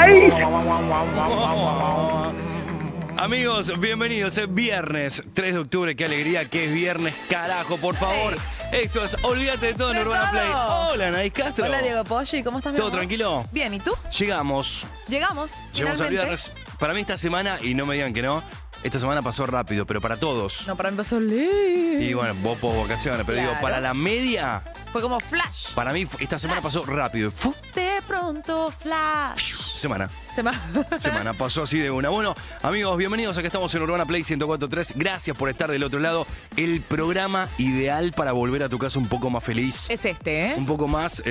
país. Amigos, bienvenidos. Es viernes 3 de octubre. Qué alegría que es viernes, carajo, por favor. Esto es Olvídate de todo en Urbana Play. Hola, Anaís Castro. Hola, Diego Poggi, ¿cómo estás? ¿Todo tranquilo? Bien, ¿y tú? Llegamos Llegamos al viernes. Para mí esta semana, y no me digan que no, esta semana pasó rápido, pero para todos. No, para mí pasó lento. Y bueno, vos por vacaciones, pero digo, para la media, Fue como flash. para mí esta semana pasó rápido. ¡Fu! De pronto, flash. Semana Se Semana pasó así de una. Bueno, amigos, bienvenidos. Acá estamos en Urbana Play 104.3. Gracias por estar del otro lado. El programa ideal para volver a tu casa un poco más feliz. Es este, ¿eh? Un poco más...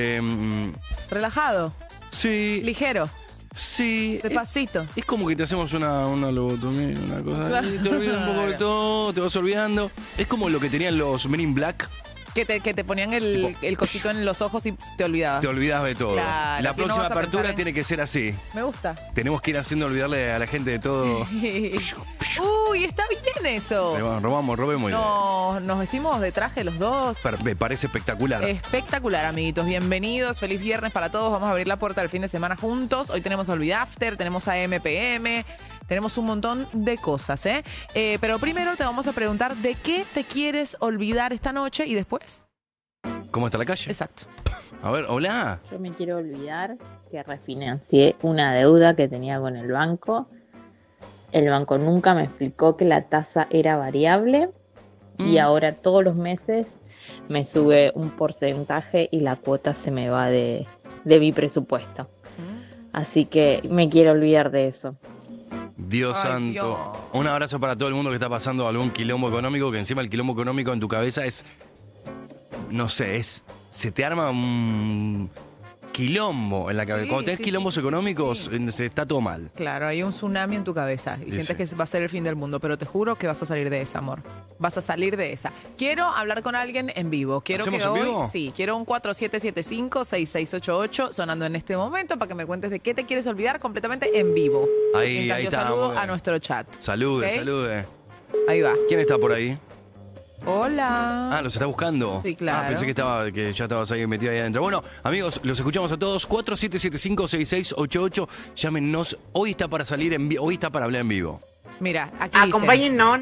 Relajado, sí. ligero, Sí. despacito. Es como que te hacemos una lobotomía, una cosa así. Te olvidas un poco de todo, te vas olvidando. Es como lo que tenían los Men in Black. Que te ponían el cosito en los ojos y te olvidabas. Te olvidas de todo. Claro, La que no próxima vas a apertura pensar en- tiene que ser así. Me gusta. Tenemos que ir haciendo olvidarle a la gente de todo. Uy, está bien eso. Robemos. Nos vestimos de traje los dos. Me parece espectacular. Espectacular, amiguitos. Bienvenidos. Feliz viernes para todos. Vamos a abrir la puerta del fin de semana juntos. Hoy tenemos Olvid After, tenemos a MPM, tenemos un montón de cosas, ¿eh? Pero primero te vamos a preguntar de qué te quieres olvidar esta noche y después. ¿Cómo está la calle? Exacto. A ver, hola. Yo me quiero olvidar que refinancié una deuda que tenía con el banco. El banco nunca me explicó que la tasa era variable y ahora todos los meses me sube un porcentaje y la cuota se me va de mi presupuesto. Así que me quiero olvidar de eso. Dios Ay, santo. Dios. Un abrazo para todo el mundo que está pasando algún quilombo económico, que encima el quilombo económico en tu cabeza es... No sé, se te arma un quilombo en la cabeza. Sí, Cuando tenés sí, quilombos sí, económicos, sí. está todo mal. Claro, hay un tsunami en tu cabeza y sientes que va a ser el fin del mundo, pero te juro que vas a salir de esa, amor. Vas a salir de esa. Quiero hablar con alguien en vivo. Quiero ¿Hacemos que en hoy, vivo? sí, quiero un 4775-6688 sonando en este momento para que me cuentes de qué te quieres olvidar completamente en vivo. Ahí En cambio, está, muy saludo bien. a nuestro chat. Salude, ¿Ok? salude. Ahí va. ¿Quién está por ahí? Hola. Ah, ¿los está buscando? Sí, claro. Ah, pensé que ya estabas ahí metido ahí adentro. Bueno, amigos, los escuchamos a todos. 4775-6688. Llámenos. Hoy está para salir en vivo. Hoy está para hablar en vivo. Mira, aquí dice, Acompáñennos.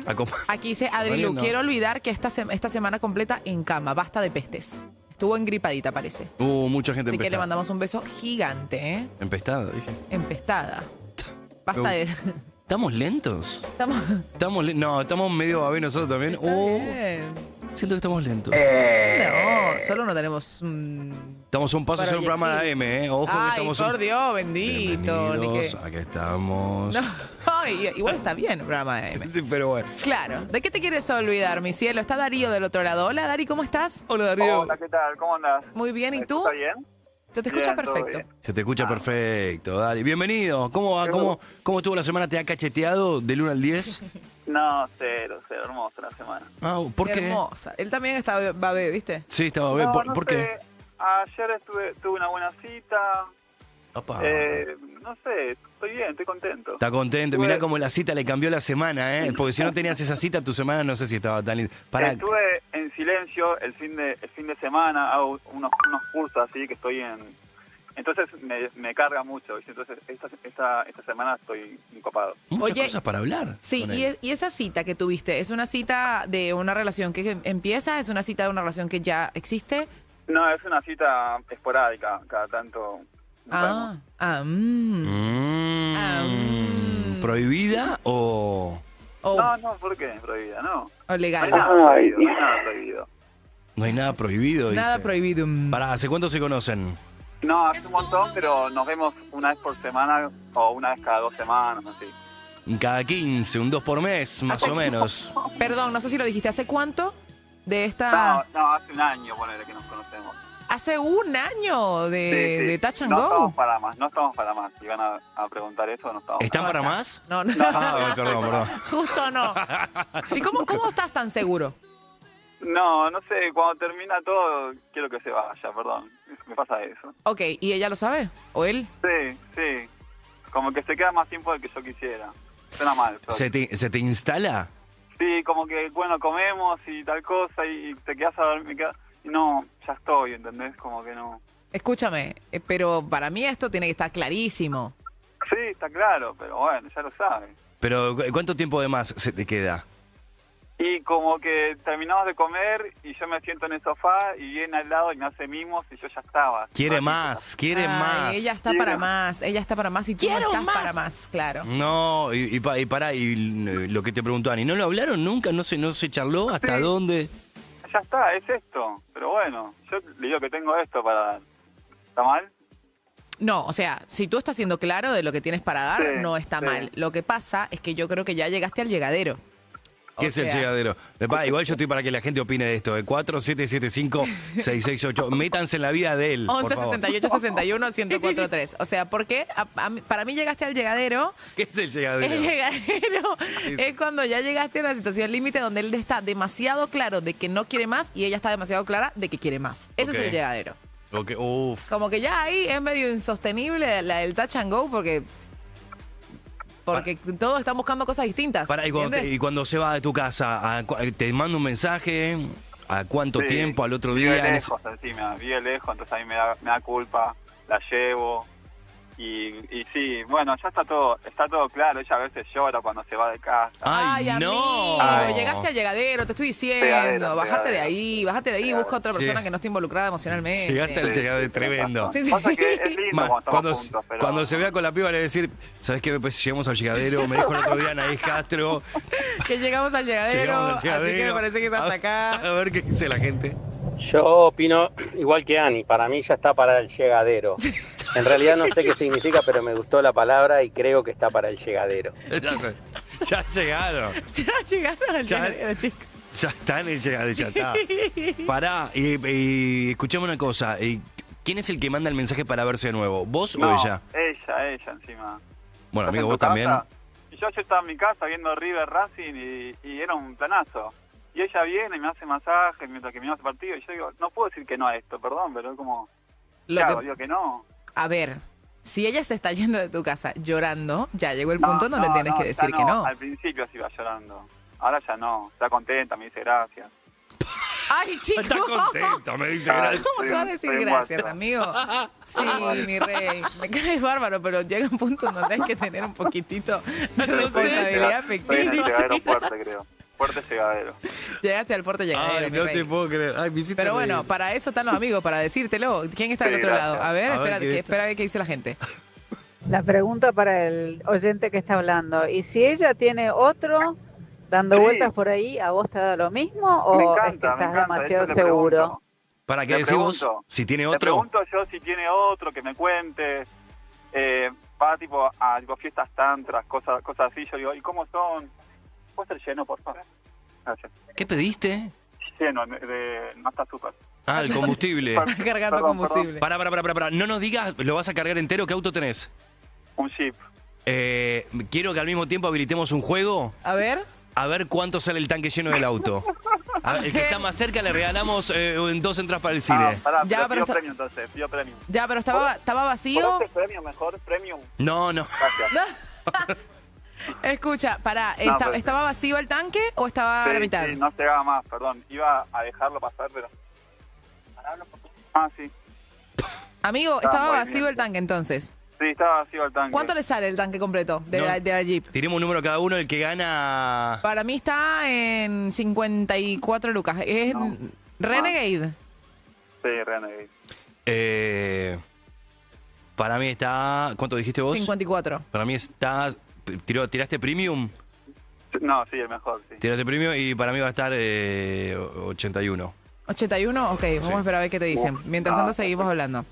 aquí dice Adrilu, Bueno. quiero olvidar que esta semana completa en cama, basta de pestes. Estuvo engripadita, parece. Mucha gente Así que le empestada. mandamos un beso gigante, ¿eh? Empestada, dije. Empestada. Basta de... ¿Estamos lentos? Estamos... No, estamos medio babé nosotros también. Está bien. Siento que estamos lentos. No, solo no tenemos... Estamos a un paso de ser un programa de AM, ¿eh? Ojo que Ay, estamos... por Dios, bendito. Ni Bienvenidos, que- acá estamos. No, ay, igual está bien el programa de AM. Pero bueno. Claro. ¿De qué te quieres olvidar, mi cielo? Está Darío del otro lado. Hola, Dari, ¿cómo estás? Hola, Darío. Hola, ¿qué tal? ¿Cómo andás? Muy bien, ¿y ¿Me tú? escucha bien? Se te escucha Bien, todo perfecto. bien. Se te escucha perfecto, Dari. Bienvenido. ¿Cómo va? ¿Cómo estuvo la semana? ¿Te ha cacheteado del 1 al 10? No, cero, hermosa la semana. Ah, ¿por qué? Hermosa. Él también está babé, ¿viste? Sí, estaba bien. No, no ¿Por sé, qué? Ayer tuve una buena cita. Opa. No sé, estoy bien, estoy contento. Está contento. Estuve- Mirá cómo la cita le cambió la semana, ¿eh? Porque si no tenías esa cita, tu semana no sé si estaba tan linda. Pará. Estuve en silencio el fin de semana, hago unos cursos así que estoy en... Entonces me carga mucho, ¿viste? Entonces esta semana estoy encopado. Muchas Oye, cosas para hablar. Sí, con y, él. y esa cita que tuviste, ¿es una cita de una relación que empieza? ¿Es una cita de una relación que ya existe? No, es una cita esporádica, cada tanto... nos vemos. ¿Prohibida o...? No, ¿por qué? Prohibida, no. O No hay legal. nada prohibido, no hay nada prohibido. No hay nada prohibido, Nada dice. prohibido. Pará, ¿hace cuánto se conocen? No, hace un montón, pero nos vemos una vez por semana o una vez cada 2 semanas, así. Cada 15, un 2 por mes, más o menos. Perdón, no sé si lo dijiste. ¿Hace cuánto de esta...? No, hace un año, ponele, que nos conocemos. Hace un año de Touch and no Go. estamos para más. Si van a preguntar eso, no estamos ¿Están para acá. más? No, no. Ah, perdón. Justo no. ¿Y cómo estás tan seguro? No sé, cuando termina todo, quiero que se vaya, perdón. Me pasa eso. Ok, ¿y ella lo sabe? ¿O él? Sí. Como que se queda más tiempo del que yo quisiera. Suena mal. pero- ¿Se te instala? Sí, como que, bueno, comemos y tal cosa y te quedas a dormir. No, ya estoy, ¿entendés? Como que no. Escúchame, pero para mí esto tiene que estar clarísimo. Sí, está claro, pero bueno, ya lo sabe. Pero, ¿cuánto tiempo de más se te queda? Y como que terminamos de comer y yo me siento en el sofá y viene al lado y me hace mimos y yo ya estaba. Quiere más, quiere Ay, más. ella está para más, ella está para más y tú no estás para más, claro. No, y pará, y lo que te preguntó Ani, ¿no lo hablaron nunca? ¿No se charló? ¿Hasta Sí. dónde? Ya está, es esto. Pero bueno, yo le digo que tengo esto para dar. ¿Está mal? No, o sea, si tú estás siendo claro de lo que tienes para dar, Sí, no está sí. mal. Lo que pasa es que yo creo que ya llegaste al llegadero. ¿Qué O es el sea, llegadero? Igual yo estoy para que la gente opine de esto. 4775-668. Métanse en la vida de él, por 11 favor. 68 61 1043. O sea, porque para mí llegaste al llegadero. ¿Qué es el llegadero? El llegadero es cuando ya llegaste a una situación límite donde él está demasiado claro de que no quiere más y ella está demasiado clara de que quiere más. Ese Ok. es el llegadero. Ok, uf. Como que ya ahí es medio insostenible el touch and go porque todos están buscando cosas distintas. Pará, y ¿entiendes? cuando se va de tu casa, ¿te manda un mensaje? ¿A cuánto Sí. tiempo? ¿Al otro Vive día? lejos encima, vive lejos, entonces a mí me da culpa, la llevo. Y sí, bueno, ya está todo claro. Ella a veces llora cuando se va de casa. ¡Ay, amigo, no! llegaste al llegadero, te estoy diciendo, Llegadero, bájate de llegadero. ahí, busca otra persona que no esté involucrada emocionalmente. Llegaste al Sí, llegadero, sí, tremendo. Sí, sí. Pasa que es lindo cuando estamos juntos, pero... Cuando se vea con la piba le va a decir, ¿sabes qué? Pues llegamos al llegadero, me dijo el otro día Anaís Castro. Que llegamos al llegadero, Llegamos al así que llegadero. me parece que es hasta acá. A ver qué dice la gente. Yo opino igual que Ani, para mí ya está para el llegadero. En realidad no sé qué significa, pero me gustó la palabra y creo que está para el llegadero. Ya llegaron. Ya llegaron al Ya- llegadero, chicos. Ya está en el llegadero, ya está. Pará, y escuchame una cosa. ¿Quién es el que manda el mensaje para verse de nuevo? ¿Vos o ella? Ella encima. Bueno, ¿Estás amigo, en vos tu también. casa? Y yo estaba en mi casa viendo River Racing y era un planazo. Y ella viene y me hace masaje mientras que miramos el partido. Y yo digo, no puedo decir que no a esto, perdón, pero es como... Lo ¿qué hago? que- Digo que no. A ver, si ella se está yendo de tu casa llorando, ya llegó el punto en donde no, tienes que ya decir que no. Al principio sí iba llorando. Ahora ya no. Está contenta, me dice gracias. Ay, chico. Está contento, me dice. Ay, gracias. ¿Cómo te vas a decir Estoy gracias, muerto. amigo? Sí, mi rey. Me caes bárbaro, pero llega un punto en donde hay que tener un poquitito de responsabilidad Estoy en el afectiva. llegadero fuerte, creo. Fuerte llegadero. Llegaste al puerto llegadero, Ay, mi no rey. te puedo creer. Ay, me hiciste Pero bueno, reír. para eso están los amigos, para decírtelo. ¿Quién está del Sí, otro gracias. lado? A ver, A ver, espera, ¿qué espera a ver qué dice la gente. La pregunta para el oyente que está hablando, ¿y si ella tiene otro dando Sí. vueltas por ahí, a vos te da lo mismo Me o encanta, es que me estás encanta. demasiado Eso le seguro? pregunto. ¿Para qué Le decís vos? pregunto. Si tiene Le otro. pregunto yo si tiene otro, que me cuente. Va tipo a fiestas tantras, cosas así. Yo digo, ¿y cómo son? ¿Puede ser lleno, por favor? Gracias. ¿Qué pediste? Lleno, no está súper. Ah, el combustible. Está cargando Perdón, combustible. Pará. No nos digas, ¿lo vas a cargar entero? ¿Qué auto tenés? Un jeep. Quiero que al mismo tiempo habilitemos un juego. A ver. A ver cuánto sale el tanque lleno del auto. A ver, el que está más cerca le regalamos 2 entradas para el cine. Pará, Ya, pero pido está- premium entonces, pido premium. Ya, pero estaba vacío. ¿Conoces premium mejor? Premium. No. Gracias. Escucha, pará, No, pero- ¿estaba vacío el tanque o estaba a la mitad? Sí, no llegaba más, perdón. Iba a dejarlo pasar, pero... Sí. Amigo, Estaba estaba muy vacío bien. el tanque entonces. Sí, estaba vacío el tanque. ¿Cuánto le sale el tanque completo de, No. la Jeep? Tiremos un número cada uno, el que gana. Para mí está en 54 lucas. ¿Es No. Renegade? Sí, Renegade. Para mí está. ¿Cuánto dijiste vos? 54. Para mí está. ¿Tiraste premium? No, sí, el mejor, sí. Tiraste premium y para mí va a estar 81. 81, ok, vamos Sí. a esperar a ver qué te dicen. Mientras tanto seguimos hablando.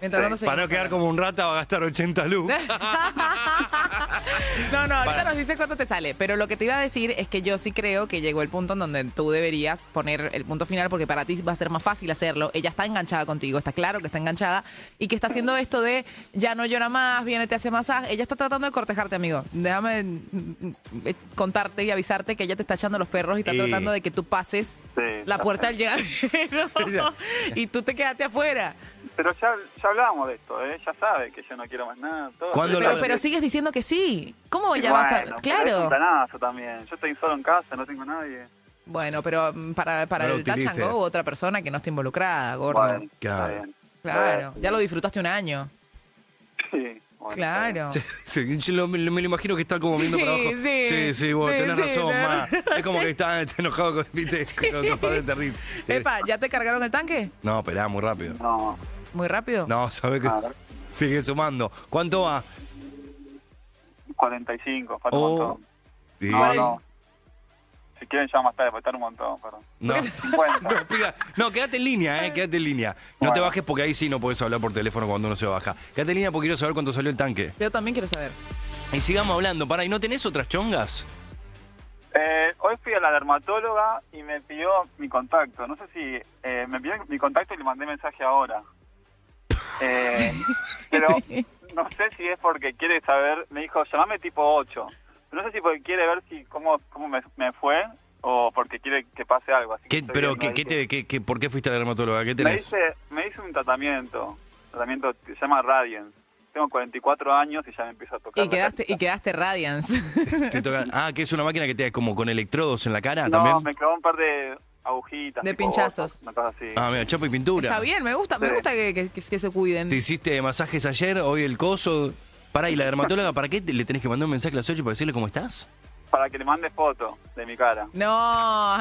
Mientras tanto Para no seguimos quedar como un rata va a gastar 80 luz. No, ahorita Para. nos dices cuánto te sale. Pero lo que te iba a decir es que yo sí creo que llegó el punto en donde tú deberías poner el punto final porque para ti va a ser más fácil hacerlo. Ella está enganchada contigo, está claro que está enganchada y que está haciendo esto de ya no llora más, viene, te hace masaje. Ella está tratando de cortejarte, amigo. Déjame contarte y avisarte que ella te está echando los perros y está tratando de que tú pases Sí, la ya puerta sé. al llegadero y tú te quedaste afuera. Pero ya hablábamos de esto, ¿eh? Ya sabe que yo no quiero más nada. Todo. ¿Cuándo Pero, la- pero sigues diciendo que sí. ¿Cómo Y ya vas a...? bueno, pero es un Claro. planazo también. Yo estoy solo en casa, no tengo nadie. Bueno, pero para No lo el touch and utilices. go, otra persona que no esté involucrada, gordo. Bueno, Claro. está bien. Claro, ya lo disfrutaste un año. Sí, Claro. Sí, yo me lo imagino que está como viendo para abajo. Sí, vos tenés razón, ma. Es como que está enojado con, viste, con los padres de Rit. Epa, ¿ya te cargaron el tanque? No, esperá, muy rápido. No. ¿Muy rápido? No, sabés que sigue sumando. ¿Cuánto va? 45, falta un Oh. montón. Sí. No. Si quieren ya más tarde, falta un montón, perdón. No. 50. No, quédate en línea, quédate en línea. No te Bueno. bajes porque ahí sí no podés hablar por teléfono cuando uno se baja. Quédate en línea porque quiero saber cuánto salió el tanque. Yo también quiero saber. Y sigamos hablando. Pará, ¿y no tenés otras chongas? Hoy fui a la dermatóloga y me pidió mi contacto. No sé si me pidió mi contacto y le mandé mensaje ahora. Pero no sé si es porque quiere saber. Me dijo, llamame tipo 8. No sé si porque quiere ver si cómo me fue o porque quiere que pase algo. Así que estoy Pero viendo ahí ¿por qué fuiste a la dermatóloga? ¿Qué me tenés? hice un tratamiento que se llama Radiance. Tengo 44 años y ya me empiezo a tocar. Y quedaste Radiance. Te toca- que es una máquina que te como con electrodos en la cara No, también. me clavó un par de agujitas. De tipo pinchazos. botas, una cosa así. Ah, mira, chapa y pintura. Está bien, me gusta que se cuiden. ¿Te hiciste masajes ayer? ¿Hoy el coso? Pará, ¿y la dermatóloga para qué le tenés que mandar un mensaje a las 8 para decirle cómo estás? Para que le mande foto de mi cara. No.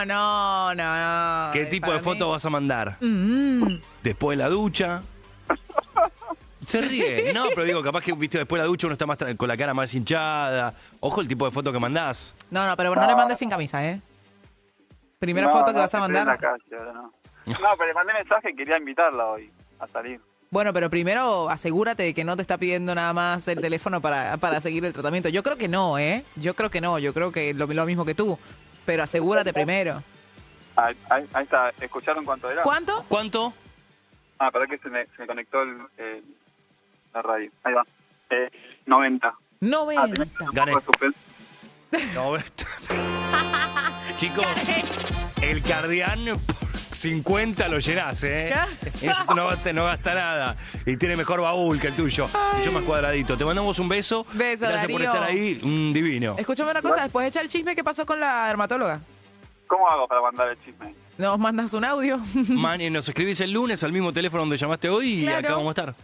¿Qué tipo de foto vas a mandar? Mm. ¿Después de la ducha? Se ríe. No, pero digo, capaz que viste después de la ducha uno está más con la cara más hinchada. Ojo el tipo de foto que mandás. No, pero no le mandes sin camisa, ¿eh? Primera foto que vas a estoy en la mandar. calle, ahora no. No, pero le mandé mensaje y quería invitarla hoy a salir. Bueno, pero primero asegúrate de que no te está pidiendo nada más el teléfono para seguir el tratamiento. Yo creo que no, ¿eh? Yo creo que no. Yo creo que lo mismo que tú. Pero asegúrate primero. Ahí está. ¿Escucharon cuánto era? ¿Cuánto? ¿Cuánto? Ah, para que se me conectó la radio. Ahí va. 90. 90. Gané. Un poco de suspenso. No, chicos, el Cardián por 50 lo llenás, ¿eh? Eso no gasta nada. Y tiene mejor baúl que el tuyo. Y yo más cuadradito. Te mandamos un beso. Beso, Gracias por Darío. estar ahí. Un divino. Escúchame una cosa, después de echar el chisme, ¿qué pasó con la dermatóloga? ¿Cómo hago para mandar el chisme? Nos mandas un audio. Nos escribís el lunes al mismo teléfono donde llamaste hoy y Claro. acá vamos a estar.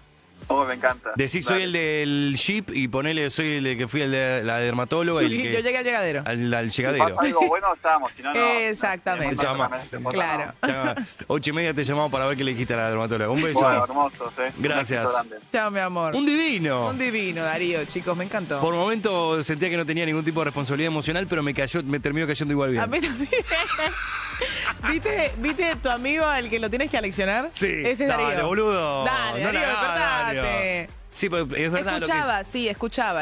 Oh, me encanta. Decís soy el del Jeep y ponele soy el que fui el de la dermatóloga y el Y que, yo llegué al llegadero. al Si llegadero. pasa algo bueno, estamos. Si no, no. Exactamente. Llama. Claro. Ya, 8:30 te llamamos para ver qué le dijiste a la dermatóloga. Un beso. Bueno, hermosos, Gracias. Un beso grande. Chao, mi amor. Un divino. Un divino, Darío, chicos, me encantó. Por momento sentía que no tenía ningún tipo de responsabilidad emocional, pero me terminó cayendo igual bien. A mí también. ¿Viste tu amigo al que lo tienes que aleccionar? Sí. Ese es Darío. Dale, boludo. Dale, No la Darío, hagas, despertate. Darío. Sí, pero es verdad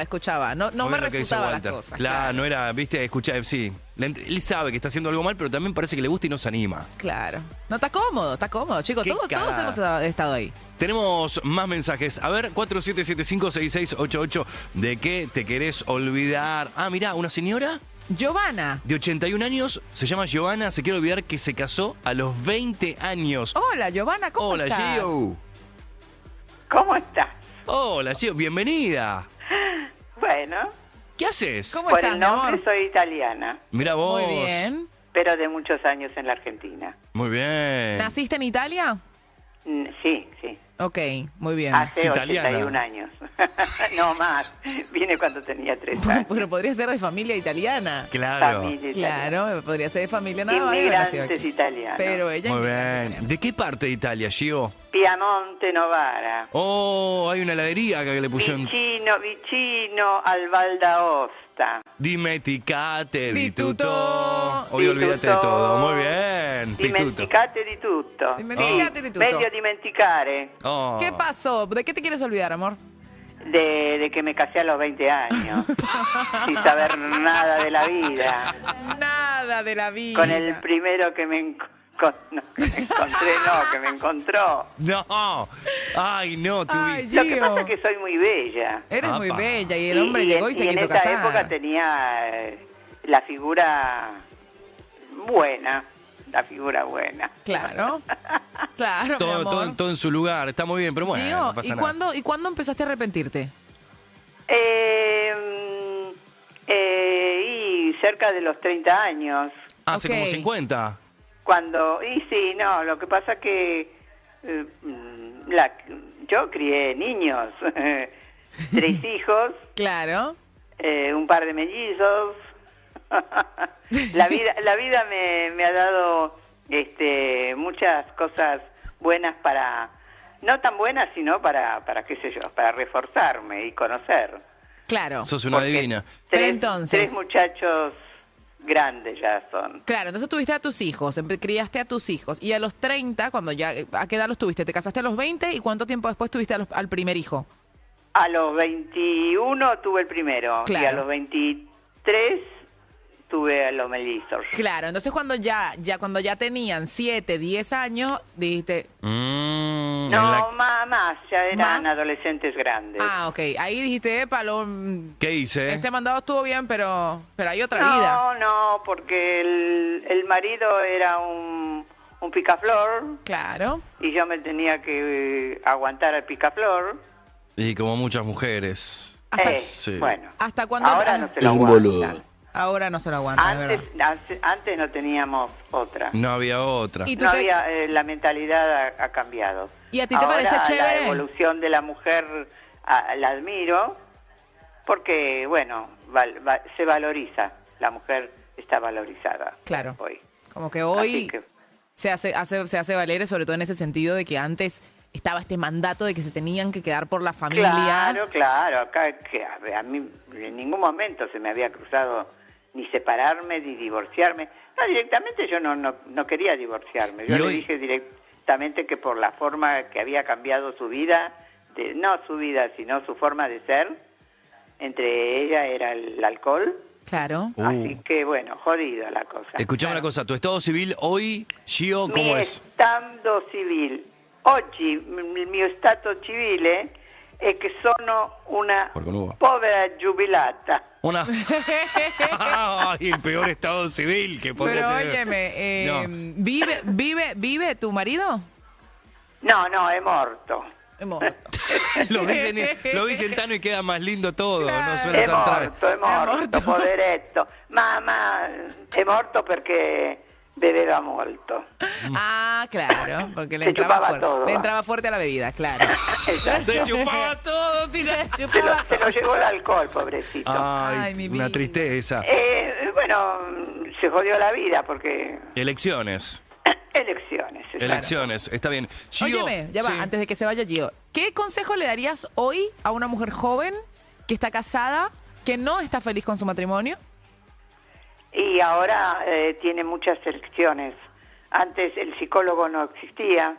Escuchaba. No me lo que hizo refutaba las Walter. cosas. Claro, no era, viste, escuchar, sí. Él sabe que está haciendo algo mal, pero también parece que le gusta y no se anima. Claro. No, está cómodo, chicos. Qué Todos cagada. hemos estado ahí. Tenemos más mensajes. A ver, 47756688. ¿De qué te querés olvidar? Ah, mirá, una señora Giovanna. de 81 años, se llama Giovanna, se quiere olvidar que se casó a los 20 años. Hola, Giovanna, ¿cómo Hola, estás? Gio. ¿Cómo estás? Hola, Gio, bienvenida. Bueno, ¿Qué haces? ¿Cómo por estás, el mi nombre amor? soy italiana, Mira vos. Muy bien. pero de muchos años en la Argentina. Muy bien. ¿Naciste en Italia? Sí. Ok, muy bien. Hace Es italiana. 81 años. No más. Vine cuando tenía 3 años. Pero podría ser de familia italiana. Claro. Familia italiana. Claro, podría ser de familia nada más. haber nacido Inmigrantes aquí. italianos. Pero ella Muy es bien. italiana. ¿De qué parte de Italia, Gio? Piemonte, Novara. Oh, hay una heladería acá que le pusieron. Vicino al Val d'Aosta. Dimenticate Di di tutto. tutto. Hoy Di olvídate tutto. de todo. Muy bien. Pituto. Dimenticate di tutto. Dimenticate di tutto. Meglio dimenticare Oh. ¿Qué pasó? ¿De qué te quieres olvidar, amor? de que me casé a los 20 años. Sin saber nada de la vida. Nada de la vida. Con el primero que me encontré, que me encontró. No. Ay, no, tu Ay, Lo que Gio. pasa es que soy muy bella. Eres muy Apa. bella y el hombre llegó y se en quiso esa casar. época tenía la figura buena. La figura buena. Claro. Claro, mi todo, amor. todo en su lugar. Está muy bien, pero bueno, Gio, no pasa ¿y nada. cuándo empezaste a arrepentirte? Y cerca de los 30 años. Hace Ok. como 50. Lo que pasa que yo crié niños 3 hijos, Claro. un par de mellizos. La vida me ha dado muchas cosas buenas para, no tan buenas, sino para qué sé yo, para reforzarme y conocer. Claro. Sos una divina. Pero entonces- 3 muchachos grandes ya son. Claro, entonces tuviste a tus hijos, criaste a tus hijos. Y a los 30, cuando ya, ¿a qué edad los tuviste? ¿Te casaste a los 20? ¿Y cuánto tiempo después tuviste al primer hijo? A los 21 tuve el primero, y a Claro. los 23 tuve a los mellizos. Claro, entonces cuando ya tenían 7, 10 años, dijiste, No, más, ya eran ¿Más? adolescentes grandes. ah, ok, ahí dijiste, epa, ¿Qué hice? este mandado estuvo bien, pero hay otra vida. No, porque el marido era un picaflor Claro. y yo me tenía que aguantar al picaflor. Y como muchas mujeres. Sí. Bueno, ¿Hasta cuándo? ahora no se lo Un aguantan. boludo. Ahora no se lo aguanta, es verdad. Antes no teníamos otra. No había otra. ¿Y tú No qué- había, la mentalidad ha cambiado. ¿Y a ti te Ahora, parece la chévere? evolución de la mujer la admiro porque, bueno, se valoriza. La mujer está valorizada. Claro. Hoy. Como que Así hoy que, se hace valer, sobre todo en ese sentido de que antes estaba este mandato de que se tenían que quedar por la familia. claro. Acá que a mí en ningún momento se me había cruzado ni separarme ni divorciarme. No, directamente yo no quería divorciarme. Yo ¿Y le hoy? dije directamente que por la forma que había cambiado su vida, no su vida, sino su forma de ser, entre ella era el alcohol. Claro. Así que, bueno, jodida la cosa. Escuchame una cosa, tu estado civil hoy, Gio, ¿cómo Mi es? estado civil, oggi il mio stato civile è che sono una Corconudo. povera giubilata. Una... Ay, el peor estado civil que podría Pero tener. óyeme, No. ¿vive tu marido? No, è morto. Es muerto. Lo dicen Tano y queda más lindo todo, no suena È tan tra- morto, poveretto. Ma è morto perché beveva molto. Ah, claro, porque le Se entraba chupaba fuerte. todo. Le entraba fuerte a la bebida, claro. Se chupaba todo, tira. Se lo llevó el alcohol, pobrecito. Ay, Ay, mi una vida. tristeza. Bueno, se jodió la vida porque Elecciones. elecciones. exacto. Elecciones, está bien. Gio, Óyeme, ya va, sí. antes de que se vaya Gio. ¿Qué consejo le darías hoy a una mujer joven que está casada, que no está feliz con su matrimonio? Y ahora tiene muchas elecciones. Antes el psicólogo no existía.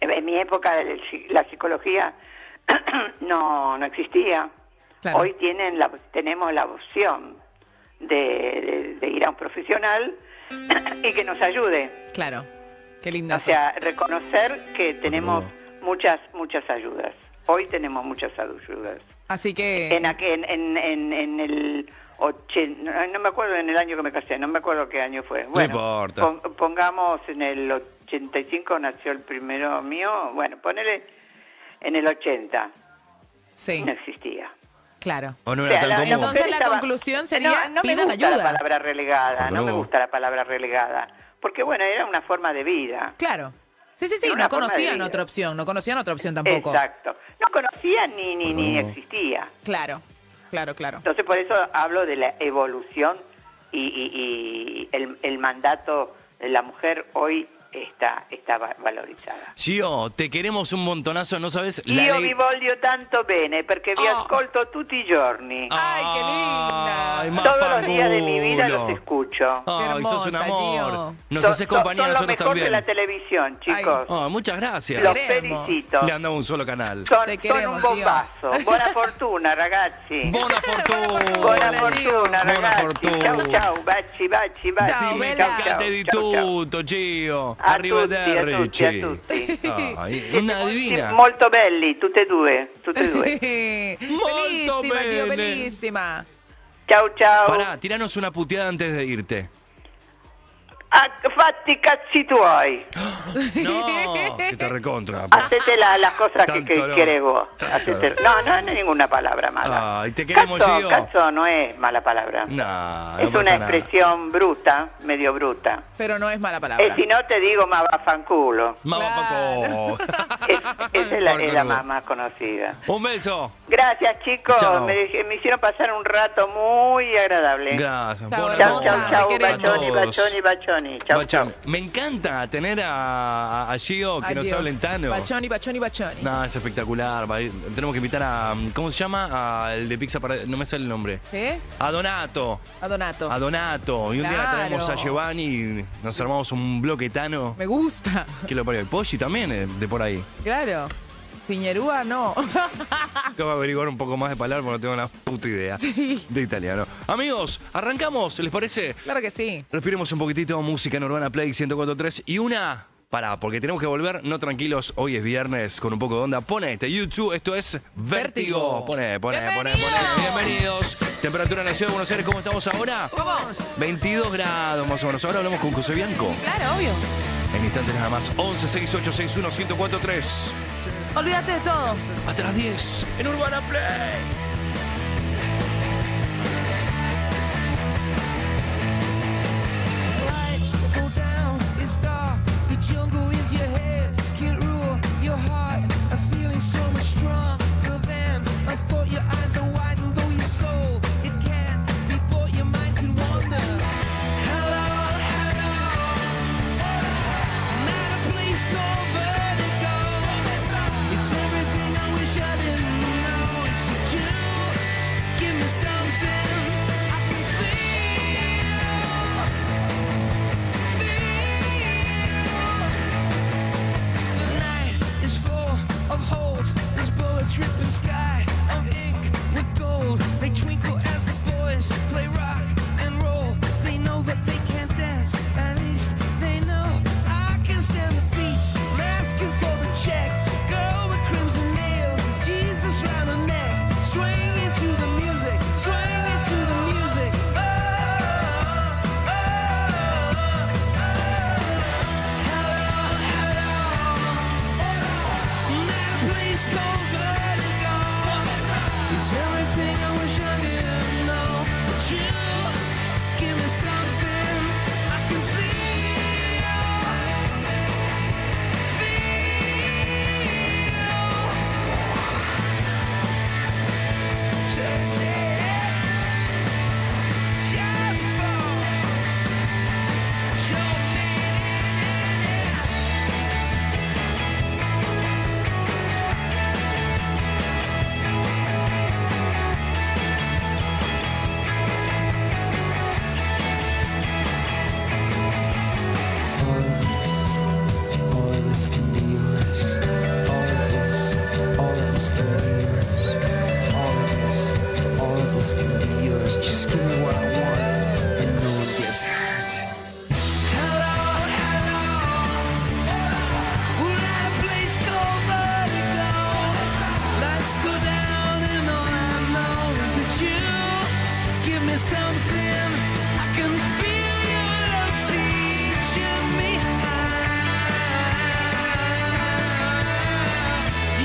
En mi época la psicología no existía. Claro. Hoy tenemos la opción de ir a un profesional y que nos ayude. Claro, qué lindo. O eso. sea, reconocer que tenemos muchas ayudas. Hoy tenemos muchas ayudas. Así que... En el 80, no me acuerdo en el año que me casé, no me acuerdo qué año fue. Bueno, importa. Pongamos en el 85 nació el primero mío, bueno, ponele en el 80, Sí, no existía. claro. O no O era sea, tan común. Entonces mujer la estaba- conclusión sería, no me pidan gusta ayuda. la palabra relegada, Porque no me no. gusta la palabra relegada, porque bueno, era una forma de vida. Claro. Sí, Era una no forma de conocían vida. otra opción, no conocían otra opción tampoco. Exacto. No conocía ni no. existía. Claro, claro. Entonces, por eso hablo de la evolución y el mandato de la mujer hoy está valorizada. Gio, te queremos un montonazo, no sabes Io vi voglio tanto bene perché vi Oh. ascolto tutti i giorni. Ay, qué linda. Ay, más Todos los días de mi vida fangulo. los escucho. Ay, sos un hermosa, amor. Gio. Nos Son- haces compañía a son lo nosotros mejor de también. la televisión, chicos. Oh, muchas gracias. Los queremos. felicito. Le han dado un solo canal. Son Te un queremos, bombazo. Buona fortuna, ragazzi. Buona fortuna. Buona Buona fortuna, Buona ragazzi. fortuna. Ciao, ciao. Baci. Ciao, Mi bella. cagate di Ciao, ciao. tutto, Gio. A Arrivederci. tutti, a tutti. Ay, una divina. Molto belli, tutte e due. Bellísima, Gio, bene. bellísima. Ciao, ciao. Pará, tiranos una puteada antes de irte. Fatti i cazzi tuoi. No, que te recontra. Hacete las cosas que Tanto no. querés vos. Tanto Hacete- No es ninguna palabra mala. Ay, te queremos, Gio. Cazzo no es mala palabra. No, Es no pasa una nada. expresión bruta, medio bruta. Pero no es mala palabra. Si no te digo más fanculo. Mamá Claro. Paco. Esa es la Porco. más conocida. Un beso. Gracias, chicos. Chao. Me hicieron pasar un rato muy agradable. Gracias. Chao, Buenas Chau, hermosa. chau, chau. Te queremos. Bachoni, bachoni, bachoni. Chau, Bachoni. chau. Me encanta tener a Gio que nos Adiós. habla en Tano. Bachoni, bachoni, bachoni. No, es espectacular. Tenemos que invitar a. ¿Cómo se llama? Al de Pizza para. No me sale el nombre. ¿Qué? A Donato. A Donato. A Donato. Y un día Claro. traemos a Giovanni y nos armamos un bloque Tano. Me gusta. ¿Qué lo parió? El Poggi también de por ahí. Claro. Piñerúa, no. Tengo que averiguar un poco más de palabras porque no tengo una puta idea de italiano. Amigos, arrancamos, ¿les parece? Claro que sí. Respiremos un poquitito, música en Urbana Play 104.3 y una... Pará, porque tenemos que volver, no tranquilos, hoy es viernes con un poco de onda. Ponete YouTube, esto es Vértigo. Poné. Bienvenidos. Temperatura en la ciudad de Buenos Aires, ¿cómo estamos ahora? ¿Cómo? 22 grados más o menos. Ahora hablamos con José Bianco. Claro, obvio. En instantes nada más, 11 68 61 1043. Olvídate de todo. Hasta las 10 en Urbana Play. Lights go down, it's dark, the jungle is your head, can't rule your heart, a feeling so much stronger than I thought. Your eyes are wide and though your soul, it can't be bought, your mind can wander. Hello, hello, I'm at a place called Vertigo. It's everything I wish I didn't know, except you give me something I can feel. Is full of holes. This bullet dripping sky of ink with gold. They twinkle as the boys play rock and roll. They know that they can't dance. At least they know I can stand the beats. I'm asking for the check. Girl with crimson nails is Jesus round her neck. Swing into the music. Swing into the music. Oh, oh, oh, hello, hello. Please go Vertigo. It's everything I wish I didn't know. But you give me something I can feel. Check it. Just for show me. All of this can be yours. All of this can be yours. All of this can be yours. Just give me what I want, and no one gets hurt. Hello, hello. We're at a place called Vertigo. Lights go down, and all I know is that you give me something. I can feel your love teaching me how.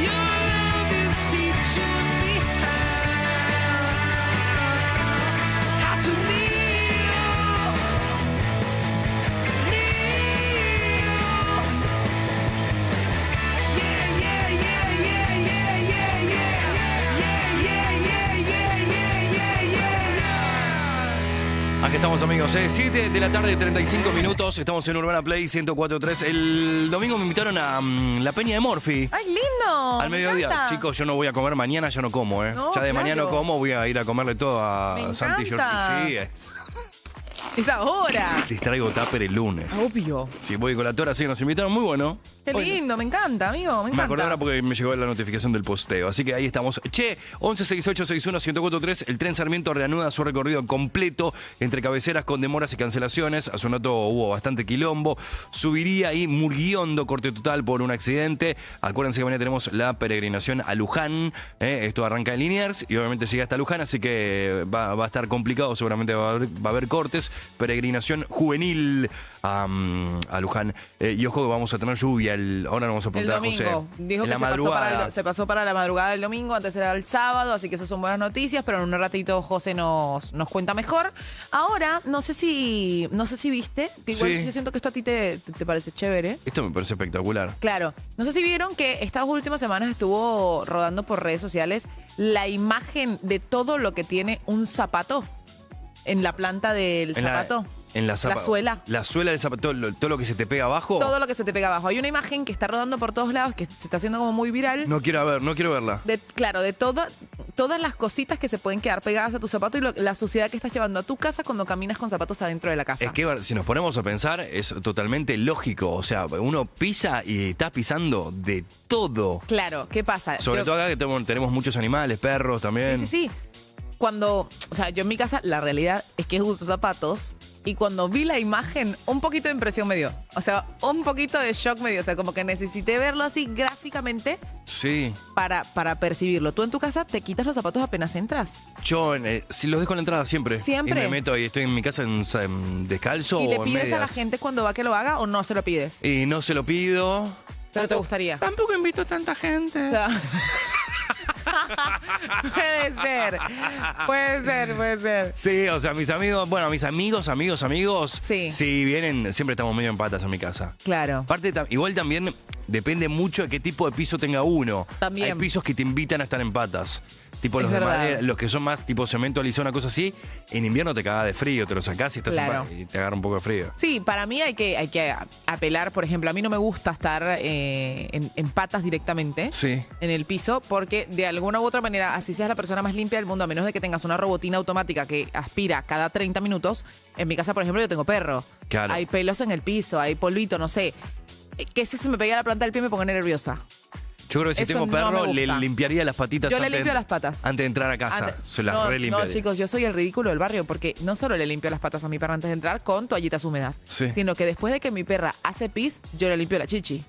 Your love is teaching me how to kneel. Yeah, yeah, yeah, yeah, yeah, yeah, yeah. Yeah, yeah, yeah, yeah, yeah. Aquí estamos, amigos. 7 de la tarde, 35 minutos. Estamos en Urbana Play 104.3. El domingo me invitaron a la Peña de Morphy. ¡Ay, lindo! Al me mediodía. encanta. Chicos, yo no voy a comer mañana, ya no como, ¿eh? No, ya de claro. mañana no como, voy a ir a comerle todo a Me Santi y Jordi. encanta. Sí, Es ahora. les traigo tupper el lunes. Obvio. Sí, voy con la tora, sí, nos invitaron, muy bueno. Qué Hoy- lindo, me encanta, amigo. Me Me encanta. acordé ahora porque me llegó la notificación del posteo. Así que ahí estamos. Che, 1168611043. El tren Sarmiento reanuda su recorrido completo entre cabeceras con demoras y cancelaciones. Hace un rato hubo bastante quilombo. Subiría ahí Murguiondo, corte total por un accidente. Acuérdense que mañana tenemos la peregrinación a Luján. Esto arranca en Liniers y obviamente llega hasta Luján, así que va a estar complicado. Seguramente va a haber cortes. peregrinación juvenil a Luján. Y ojo que vamos a tener lluvia. Ahora nos vamos a El preguntar a José. domingo. Dijo En que la madrugada. se pasó para la madrugada del domingo, antes era el sábado, así que eso son buenas noticias, pero en un ratito José nos cuenta mejor. Ahora, no sé si viste, igual Sí. yo siento que esto a ti te parece chévere. Esto me parece espectacular. Claro, no sé si vieron que estas últimas semanas estuvo rodando por redes sociales la imagen de todo lo que tiene un zapato en la planta del zapato. En la suela. La suela del zapato, todo lo que se te pega abajo. Todo lo que se te pega abajo. Hay una imagen que está rodando por todos lados, que se está haciendo como muy viral. No quiero verla. Claro, de todas las cositas que se pueden quedar pegadas a tu zapato y la suciedad que estás llevando a tu casa cuando caminas con zapatos adentro de la casa. Es que si nos ponemos a pensar, es totalmente lógico. O sea, uno pisa y está pisando de todo. Claro, ¿qué pasa? Sobre todo acá que tenemos muchos animales, perros también. Sí. Cuando, o sea, yo en mi casa, la realidad es que uso zapatos y cuando vi la imagen, un poquito de impresión me dio. O sea, un poquito de shock me dio. O sea, como que necesité verlo así gráficamente Sí. para percibirlo. ¿Tú en tu casa te quitas los zapatos apenas entras? Yo si los dejo en la entrada siempre. ¿Siempre? Y me meto y estoy en mi casa en descalzo ¿Y o le en pides medias. a la gente cuando va que lo haga o no se lo pides? Y no se lo pido. Pero te gustaría. Tampoco invito a tanta gente. O sea, Puede ser. Sí, o sea, mis amigos, Sí. si vienen, siempre estamos medio en patas en mi casa. Claro. Aparte, igual también depende mucho de qué tipo de piso tenga uno. También. Hay pisos que te invitan a estar en patas. Tipo Es los de verdad. madera, los que son más tipo cemento lisón, una cosa así. En invierno te cagas de frío, te lo sacás y estás Claro. y te agarra un poco de frío. Sí, para mí hay que apelar, por ejemplo, a mí no me gusta estar en patas directamente Sí. en el piso porque de alguna u otra manera, así seas la persona más limpia del mundo, a menos de que tengas una robotina automática que aspira cada 30 minutos, en mi casa, por ejemplo, yo tengo perro. Claro. Hay pelos en el piso, hay polvito, no sé. Que si se me pega la planta del pie me pongo nerviosa. Yo creo que si Eso tengo no perro, me le gusta. limpiaría las patitas Yo le antes, limpio las patas. antes de entrar a casa. Antes- Se las no, relimpiaría. no, chicos, yo soy el ridículo del barrio porque no solo le limpio las patas a mi perra antes de entrar con toallitas húmedas, Sí. sino que después de que mi perra hace pis, yo le limpio la chichi.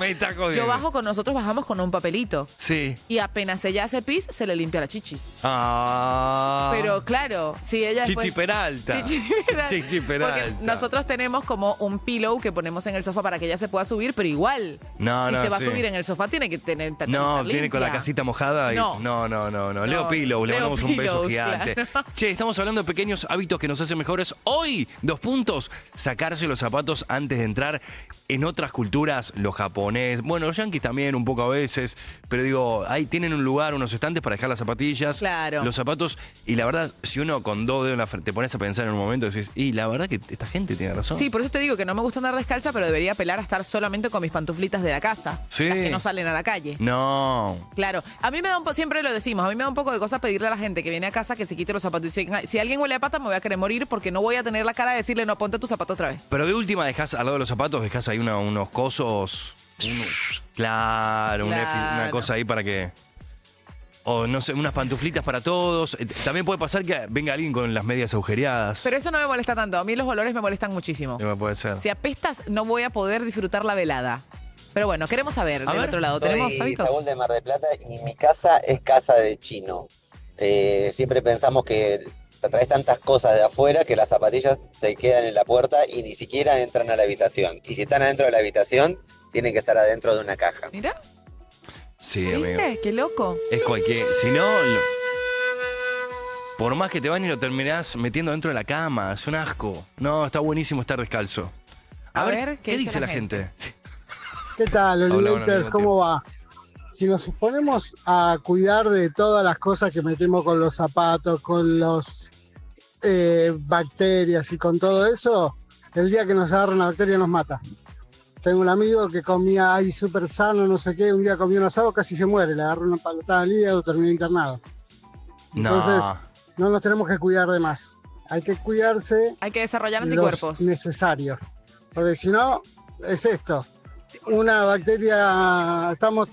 Me está jodiendo. Nosotros bajamos con un papelito Sí. y apenas ella hace pis, se le limpia la chichi. Ah. Pero claro, si ella Chichi después... Peralta. Chichi Peralta. Porque nosotros tenemos como un pillow que ponemos en el sofá para que ella se pueda subir, pero igual, No, si no, se va sí. a subir en el sofá, tiene que tener No, estar viene con la limpia. casita mojada y. No. No. Leo No, Pillow, le Leo mandamos un beso Pillows, gigante. claro. Che, estamos hablando de pequeños hábitos que nos hacen mejores. Hoy, 2 puntos. Sacarse los zapatos antes de entrar. En otras culturas, los japoneses, bueno, los yanquis también un poco a veces, pero digo, ahí tienen un lugar, unos estantes para dejar las zapatillas, Claro. los zapatos, y la verdad, si uno con 2 dedos en la frente te pones a pensar en un momento y decís, y la verdad que esta gente tiene razón. Sí, por eso te digo que no me gusta andar descalza, pero debería apelar a estar solamente con mis pantuflitas de la casa. Sí. Las que no salen a la calle. No. Claro, a mí me da siempre lo decimos, a mí me da un poco de cosa pedirle a la gente que viene a casa que se quite los zapatos. Si alguien huele a pata, me voy a querer morir porque no voy a tener la cara de decirle, no, ponte tu zapato otra vez. Pero de última dejás al lado de los zapatos, dejás ahí unos cosos. Claro, una cosa ahí para que. O no sé, unas pantuflitas para todos. También puede pasar que venga alguien con las medias agujereadas. Pero eso no me molesta tanto, a mí los olores me molestan muchísimo. Puede ser. Si apestas, no voy a poder disfrutar la velada. Pero bueno, queremos saber A del ver. otro lado. ¿Tenemos Soy hábitos? Saúl de Mar del Plata y mi casa es casa de chino. Siempre pensamos que traes tantas cosas de afuera que las zapatillas se quedan en la puerta y ni siquiera entran a la habitación. Y si están adentro de la habitación, tienen que estar adentro de una caja. Mira, Sí, ¿viste? amigo. Qué loco. Es cualquier. Si no. Por más que te bañes, lo terminás metiendo dentro de la cama. Es un asco. No, está buenísimo estar descalzo. A ver, ¿qué dice la gente? ¿Qué tal, Hola, Olivitas? bueno, ¿Cómo va? Si nos ponemos a cuidar de todas las cosas que metemos con los zapatos, con los bacterias y con todo eso, el día que nos agarra una bacteria nos mata. Tengo un amigo que comía ahí súper sano, no sé qué, un día comió un asado, casi se muere, le agarró una palotada al hígado, terminó internado. Entonces, no nos tenemos que cuidar de más. Hay que cuidarse Hay que desarrollar los anticuerpos. necesarios. Porque si no, es esto. Una bacteria, estamos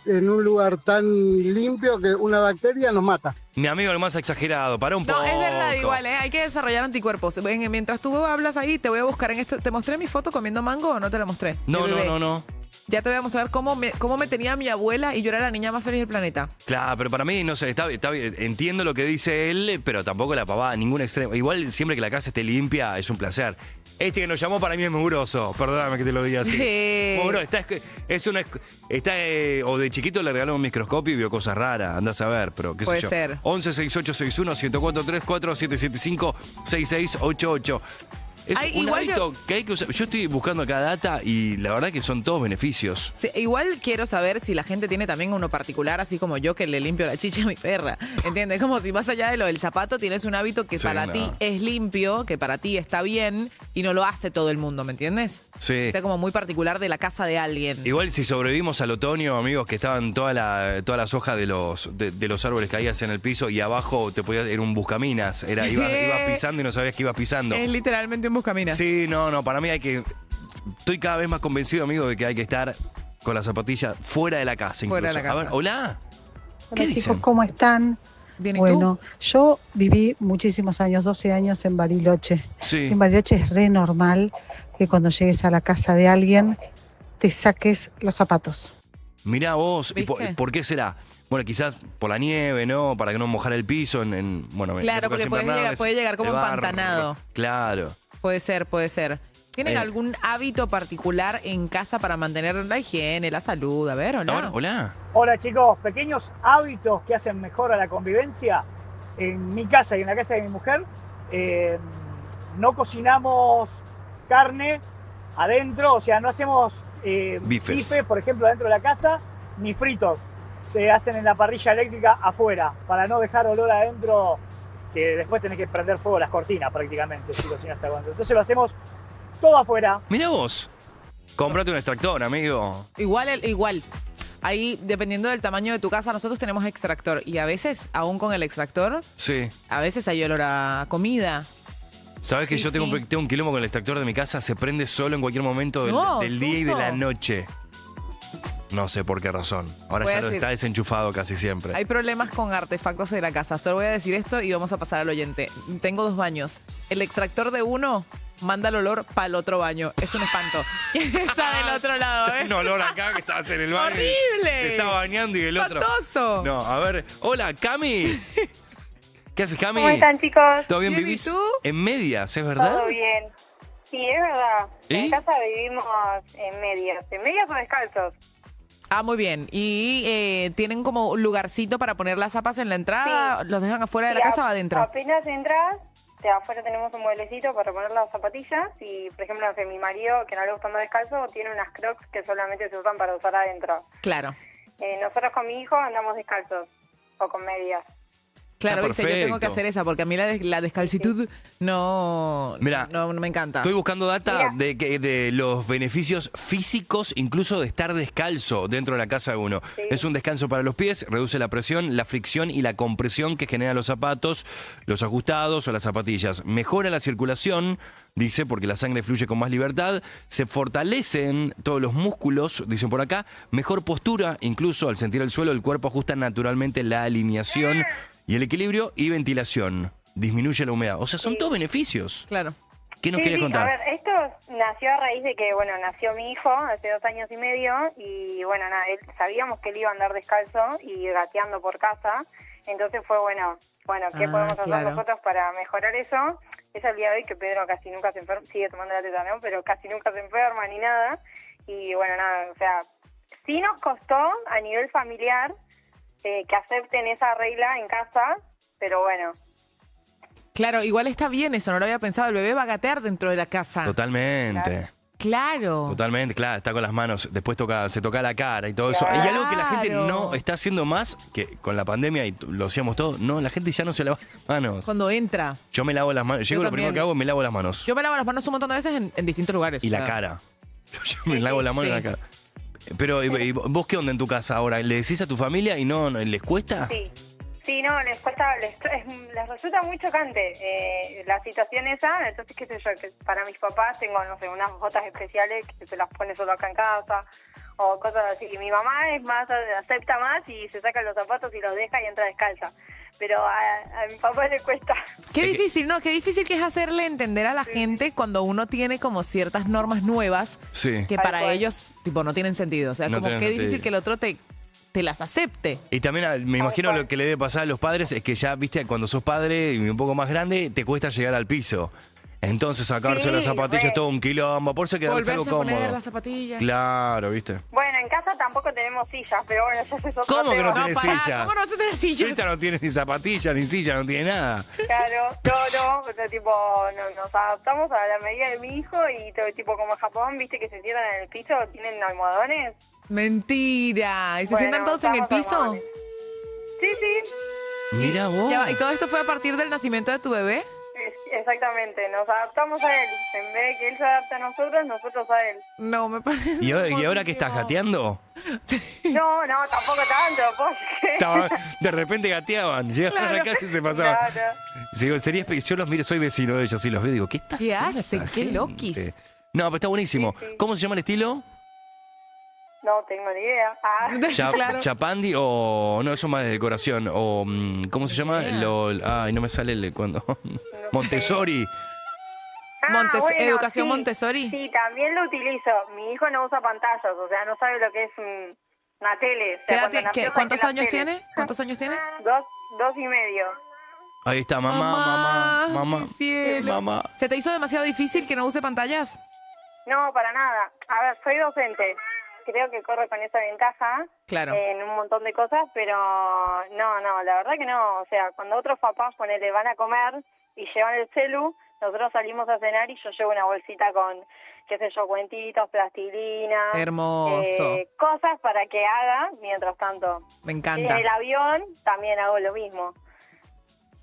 en un lugar tan limpio que una bacteria nos mata. Mi amigo el más exagerado, para un poco. No, es verdad, igual, hay que desarrollar anticuerpos. Ven, mientras tú hablas ahí, te voy a buscar en esto. ¿Te mostré mi foto comiendo mango o no te la mostré? No, De bebé. no. Ya te voy a mostrar cómo me tenía mi abuela y yo era la niña más feliz del planeta. Claro, pero para mí, no sé, está bien. Entiendo lo que dice él, pero tampoco la pavada, ningún extremo. Igual, siempre que la casa esté limpia, es un placer. Este que nos llamó para mí es mugroso. Perdóname que te lo diga así. Mugroso, o de chiquito le regaló un microscopio y vio cosas raras. Andás a ver, pero qué sé yo. Puede ser. 11 6861 1043 775 6688. Es un hábito que hay que usar. Yo estoy buscando acá data y la verdad que son todos beneficios. Sí, igual quiero saber si la gente tiene también uno particular, así como yo que le limpio la chicha a mi perra. ¿Entiendes? Como si más allá de lo del zapato tienes un hábito que Sí, para ti es limpio, que para ti está bien y no lo hace todo el mundo, ¿me entiendes? Sí. O sea, como muy particular de la casa de alguien. Igual si sobrevivimos al otoño, amigos, que estaban todas las hojas de los árboles caídas en el piso y abajo te podías, era un buscaminas, ibas pisando y no sabías que ibas pisando. Es literalmente un buscaminas. Sí, no, para mí estoy cada vez más convencido, amigo, de que hay que estar con las zapatillas fuera de la casa incluso. Fuera de la casa. A ver, hola. ¿Qué Hola chicos, dicen? ¿cómo están? Bien, ¿y Bueno, yo viví muchísimos años, 12 años en Bariloche. Sí. En Bariloche es re normal que cuando llegues a la casa de alguien te saques los zapatos. Mirá vos, ¿y ¿Viste? por qué será? Bueno, quizás por la nieve, ¿no? Para que no mojar el piso bueno, en Claro, épocas porque invernales, puede llegar como de barro. empantanado. Claro. Puede ser. ¿Tienen Eh. algún hábito particular en casa para mantener la higiene, la salud? A ver, hola. Hola. Hola chicos, pequeños hábitos que hacen mejor a la convivencia. En mi casa y en la casa de mi mujer, no cocinamos carne adentro, o sea, no hacemos Bifes. bife, por ejemplo, adentro de la casa, ni fritos. Se hacen en la parrilla eléctrica afuera, para no dejar olor adentro, que después tenés que prender fuego las cortinas prácticamente si cocinas algo adentro. Entonces lo hacemos todo afuera. Mirá vos. Cómprate un extractor, amigo. Igual. Ahí, dependiendo del tamaño de tu casa, nosotros tenemos extractor. Y a veces, aún con el extractor, Sí. a veces hay olor a comida. ¿Sabes que Sí, yo tengo sí. un quilombo con el extractor de mi casa? Se prende solo en cualquier momento del día y de la noche. No sé por qué razón. Ahora Voy a ya decir- está desenchufado casi siempre. Hay problemas con artefactos de la casa. Solo voy a decir esto y vamos a pasar al oyente. Tengo 2 baños. El extractor de uno manda el olor para el otro baño. Es un espanto. ¿Quién está del otro lado, Un olor acá que estabas en el baño. ¡Horrible! Te estaba bañando y el otro. ¡Espantoso! No, a ver. Hola, Cami. ¿Qué haces, Cami? ¿Cómo están, chicos? ¿Todo bien? Bien, ¿y ¿Vivís tú? en medias, es verdad? Todo bien. Sí, es verdad. ¿Eh? En casa vivimos en medias o descalzos. Ah, muy bien. ¿Y tienen como un lugarcito para poner las zapas en la entrada? ¿Los dejan afuera de la Y casa o adentro? Apenas entras, de afuera tenemos un mueblecito para poner las zapatillas y, por ejemplo, no sé, mi marido, que no le gusta andar descalzo, tiene unas crocs que solamente se usan para usar adentro. Claro. Nosotros con mi hijo andamos descalzos o con medias. Claro, Está viste, yo tengo que perfecto. hacer esa porque a mí la descalcitud no me encanta. Estoy buscando data Mira. de los beneficios físicos, incluso de estar descalzo dentro de la casa de uno. Sí. Es un descanso para los pies, reduce la presión, la fricción y la compresión que generan los zapatos, los ajustados o las zapatillas. Mejora la circulación, dice, porque la sangre fluye con más libertad. Se fortalecen todos los músculos, dicen por acá. Mejor postura, incluso al sentir el suelo, el cuerpo ajusta naturalmente la alineación y el equilibrio y ventilación. Disminuye la humedad. O sea, son todos beneficios. Claro. ¿Qué nos Sí, querías sí, contar? A ver, esto nació a raíz de que, bueno, nació mi hijo hace 2 años y medio y, bueno, nada, sabíamos que él iba a andar descalzo y gateando por casa. Entonces fue, bueno, ¿qué podemos hacer claro. nosotros para mejorar eso? Es el día de hoy que Pedro casi nunca se enferma, sigue tomando la teta, ¿no? Pero casi nunca se enferma ni nada. Y, bueno, nada, o sea, sí nos costó a nivel familiar que acepten esa regla en casa, pero bueno. Claro, igual está bien eso, no lo había pensado. El bebé va a gatear dentro de la casa. Totalmente. Claro. Totalmente, claro, está con las manos, después se toca la cara y todo eso. Hay algo que la gente Claro. no está haciendo más, que con la pandemia, y lo hacíamos todos, no, la gente ya no se lava las manos. Cuando entra. Yo me lavo las manos, Yo llego lo también. primero que hago es me lavo las manos. Yo me lavo las manos un montón de veces en distintos lugares. Y o la sea. cara. Yo me lavo la mano y la cara. Pero, ¿y vos qué onda en tu casa ahora? ¿Le decís a tu familia y no les cuesta? Sí, no, les cuesta, les resulta muy chocante la situación esa. Entonces, qué sé yo, que para mis papás tengo, no sé, unas botas especiales que se las pone solo acá en casa o cosas así. Y mi mamá es más, acepta más y se saca los zapatos y los deja y entra descalza. pero a mi papá le cuesta. Qué difícil, ¿no? Qué difícil que es hacerle entender a la gente cuando uno tiene como ciertas normas nuevas Sí. que para ellos, tipo, no tienen sentido. O sea, No como tienen qué difícil sentido. que el otro te las acepte. Y también me imagino lo que le debe pasar a los padres es que ya, viste, cuando sos padre y un poco más grande, te cuesta llegar al piso. Entonces sacarse Sí, las zapatillas es re. todo un quilombo, por eso hay que darse algo Volverse a poner cómodo. las zapatillas. Claro, viste. Bueno, en casa tampoco tenemos sillas, pero bueno, ya es otro ¿Cómo que no tema. tiene pará, silla? ¿cómo no vas a tener sillas? Ahorita no tiene ni zapatillas, ni silla, no tiene nada. Claro, no, pero tipo, nos adaptamos a la medida de mi hijo y todo, tipo como en Japón, viste que se sientan en el piso, tienen almohadones. Mentira. ¿Y se Bueno, sientan todos en el usamos piso? almohadones. Sí. Mira vos. Ya va, ¿y todo esto fue a partir del nacimiento de tu bebé? Exactamente, nos adaptamos a él. En vez de que él se adapte a nosotros, nosotros a él. No, me parece. ¿Y ahora qué estás gateando? No, tampoco tanto, porque... Estaba- de repente gateaban, llegaban a la casa y se pasaban. Claro. Digo, yo los miro, soy vecino de ellos y los veo y digo, ¿qué está ¿Qué haciendo hacen? esta ¿Qué gente? loquis? No, pero está buenísimo. Sí, sí. ¿Cómo se llama el estilo? No tengo ni idea. Claro. ¿Chapandi o no, eso más de decoración? O ¿cómo se llama? Ay, no me sale cuando. Montessori. ¿Educación sí, Montessori? Sí, también lo utilizo. Mi hijo no usa pantallas, o sea, no sabe lo que es una tele. O sea, ¿Qué edad cuando tiene? nació, ¿Cuántos saqué la años tele. tiene? ¿Cuántos años tiene? 2 y medio. Ahí está, mamá. mi cielo. Mamá. ¿Se te hizo demasiado difícil que no use pantallas? No, para nada. A ver, soy docente. Creo que corro con esa ventaja Claro. en un montón de cosas, pero no, la verdad que no. O sea, cuando otros papás ponele, van a comer y llevan el celu, nosotros salimos a cenar y yo llevo una bolsita con, qué sé yo, cuentitos, plastilina. Hermoso. Cosas para que haga mientras tanto. Me Y encanta. en el avión también hago lo mismo.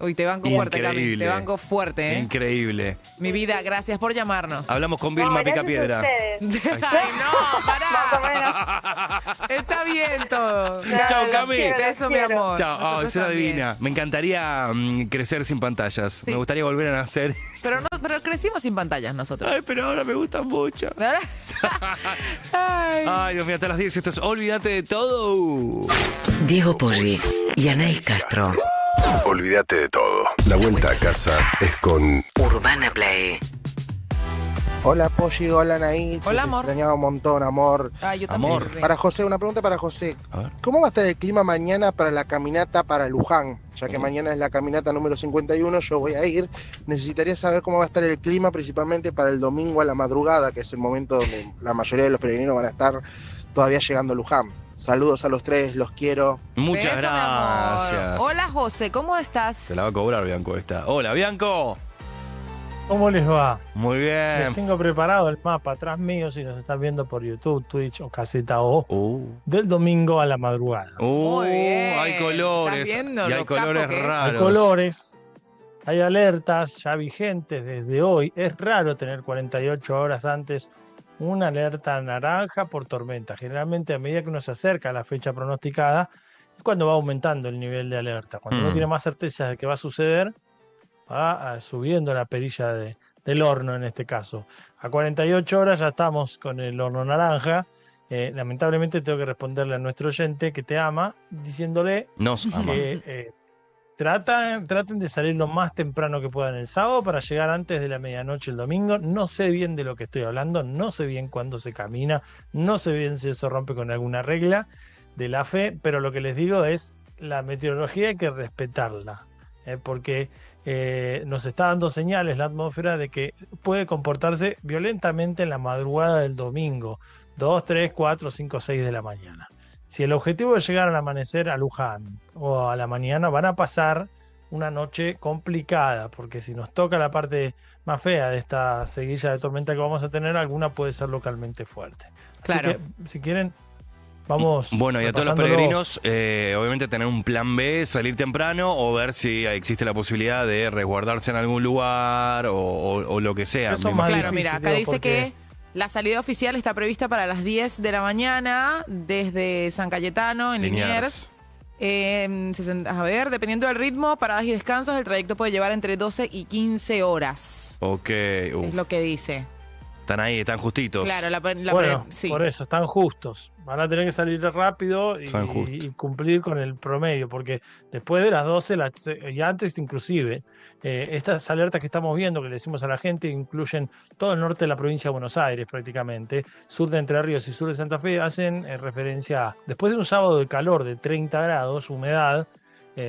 Uy, te banco fuerte, Cami. Increíble. Te banco fuerte, ¿eh? Increíble. Mi vida, gracias por llamarnos. Hablamos con Vilma Picapiedra. Ay, no, pará. Está bien todo. Chao, Cami. Beso, mi amor. Chao, Nosotros es una también. divina. Me encantaría crecer sin pantallas. Me gustaría volver a nacer. Pero crecimos sin pantallas nosotros. Ay, pero ahora me gustan mucho. Ay, Dios mío, hasta las 10. Esto es Olvídate de todo. Diego Poggi y Anaís Castro. Olvídate de todo. La vuelta a casa es con Urbana Play. Hola Poggi, hola Anaí. Hola, Te amor. extrañaba un montón, amor. Yo también. Para José, una pregunta para José. ¿Cómo va a estar el clima mañana para la caminata para Luján? Ya que mañana es la caminata número 51, yo voy a ir. Necesitaría saber cómo va a estar el clima, principalmente para el domingo a la madrugada, que es el momento donde la mayoría de los peregrinos van a estar todavía llegando a Luján. Saludos a los tres, los quiero. Muchas Beso, mi amor. gracias. Hola, José, ¿cómo estás? Te la va a cobrar, Bianco, esta. Hola, Bianco. ¿Cómo les va? Muy Les bien. tengo preparado el mapa atrás mío, si nos están viendo por YouTube, Twitch o Caseta O, del domingo a la madrugada. Muy bien. Hay colores. ¿Estás viendo Y hay lo capo colores que es? raros. Hay colores, hay alertas ya vigentes desde hoy. Es raro tener 48 horas antes una alerta naranja por tormenta. Generalmente a medida que uno se acerca a la fecha pronosticada es cuando va aumentando el nivel de alerta. Cuando uno tiene más certeza de que va a suceder, va subiendo la perilla del horno en este caso. A 48 horas ya estamos con el horno naranja. Lamentablemente tengo que responderle a nuestro oyente que te ama, diciéndole Nos ama. que traten de salir lo más temprano que puedan el sábado para llegar antes de la medianoche el domingo. No sé bien de lo que estoy hablando, no sé bien cuándo se camina, no sé bien si eso rompe con alguna regla de la fe, pero lo que les digo es la meteorología hay que respetarla, porque nos está dando señales la atmósfera de que puede comportarse violentamente en la madrugada del domingo, 2, 3, 4, 5, 6 de la mañana. Si el objetivo es llegar al amanecer a Luján o a la mañana, van a pasar una noche complicada, porque si nos toca la parte más fea de esta seguilla de tormenta que vamos a tener, alguna puede ser localmente fuerte. Claro. Así que, si quieren, vamos. Bueno, y a todos los repasándolo. peregrinos, obviamente tener un plan B, salir temprano o ver si existe la posibilidad de resguardarse en algún lugar o lo que sea. Eso Me más imagino. Claro, mira, acá dice que la salida oficial está prevista para las 10 de la mañana desde San Cayetano en Liniers. A ver, dependiendo del ritmo, paradas y descansos, el trayecto puede llevar entre 12 y 15 horas. Ok, Es lo que dice. Están ahí, están justitos. Claro, Bueno, sí. por eso, están justos. Van a tener que salir rápido Están justos. y cumplir con el promedio, porque después de las 12, y antes inclusive, estas alertas que estamos viendo, que le decimos a la gente, incluyen todo el norte de la provincia de Buenos Aires prácticamente, sur de Entre Ríos y sur de Santa Fe, hacen referencia a, después de un sábado de calor de 30 grados, humedad,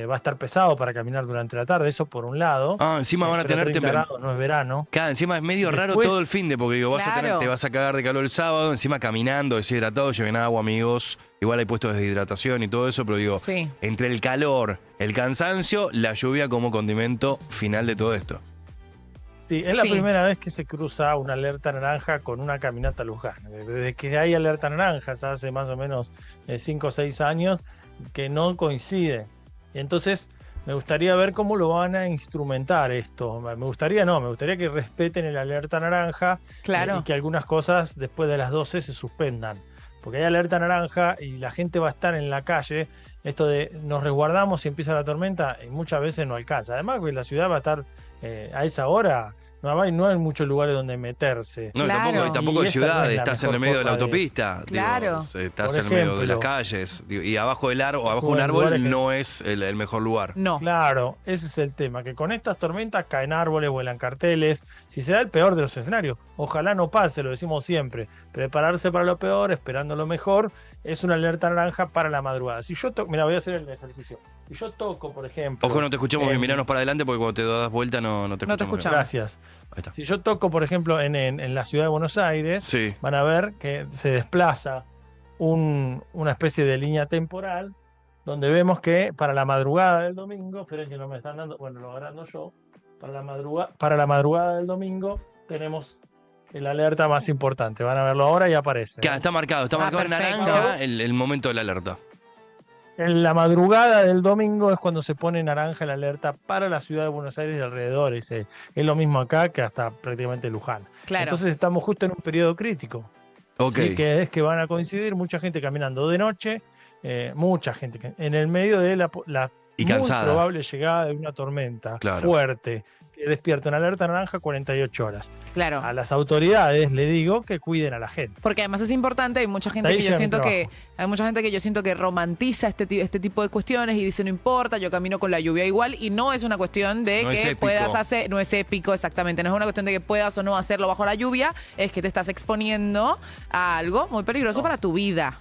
va a estar pesado para caminar durante la tarde, eso por un lado. Encima van a pero tener 30 grados, no es verano. Encima es medio raro Después- todo el fin de, porque digo, te vas a cagar de calor el sábado, encima caminando, deshidratado, lleven agua, amigos. Igual hay puestos de deshidratación y todo eso, pero digo, Sí. entre el calor, el cansancio, la lluvia como condimento final de todo esto. Sí, es la Sí. primera vez que se cruza una alerta naranja con una caminata a Luján. Desde que hay alerta naranja, hace más o menos 5 o 6 años, que no coincide. Y entonces me gustaría ver cómo lo van a instrumentar esto. Me gustaría que respeten el alerta naranja Claro. y que algunas cosas después de las 12 se suspendan. Porque hay alerta naranja y la gente va a estar en la calle. Esto de nos resguardamos y empieza la tormenta, y muchas veces no alcanza. Además, que la ciudad va a estar a esa hora, no hay muchos lugares donde meterse. No, Claro. tampoco Y hay esa no ciudades, es la estás en el mejor medio de la forma de- autopista. Claro. Estás Por en el medio de ejemplo. las calles. Y abajo del árbol, abajo de un en árbol lugares que- no es el mejor lugar. No. Claro, ese es el tema, que con estas tormentas caen árboles, vuelan carteles. Si se da el peor de los escenarios, ojalá no pase, lo decimos siempre. Prepararse para lo peor, esperando lo mejor, es una alerta naranja para la madrugada. Si yo mira, voy a hacer el ejercicio. Si yo toco, por ejemplo. Ojo, no te escuchamos bien, en- miranos para adelante porque cuando te das vuelta no te No te escuchamos. escuchamos. Gracias. Ahí está. Si yo toco, por ejemplo, en la ciudad de Buenos Aires, Sí. van a ver que se desplaza una especie de línea temporal, donde vemos que para la madrugada del domingo, esperen que no me están dando, bueno, lo agrando yo, para la madrugada del domingo tenemos el alerta más importante. Van a verlo ahora y aparece. Está marcado en perfecto. naranja el momento de la alerta. En la madrugada del domingo es cuando se pone naranja la alerta para la ciudad de Buenos Aires y alrededores. Es lo mismo acá que hasta prácticamente Luján. Claro. Entonces estamos justo en un periodo crítico. Ok. ¿Sí? Que es que van a coincidir mucha gente caminando de noche, mucha gente en el medio de la Y muy cansada. probable llegada de una tormenta Claro. fuerte que despierta una alerta naranja 48 horas. Claro. A las autoridades le digo que cuiden a la gente. Porque además es importante, hay mucha gente Ahí que yo llega mi siento que trabajo. hay mucha gente que yo siento que romantiza este tipo de cuestiones y dice no importa, yo camino con la lluvia igual, y no es una cuestión de No es que épico. puedas hacer, no es épico exactamente, no es una cuestión de que puedas o no hacerlo bajo la lluvia, es que te estás exponiendo a algo muy peligroso para tu vida.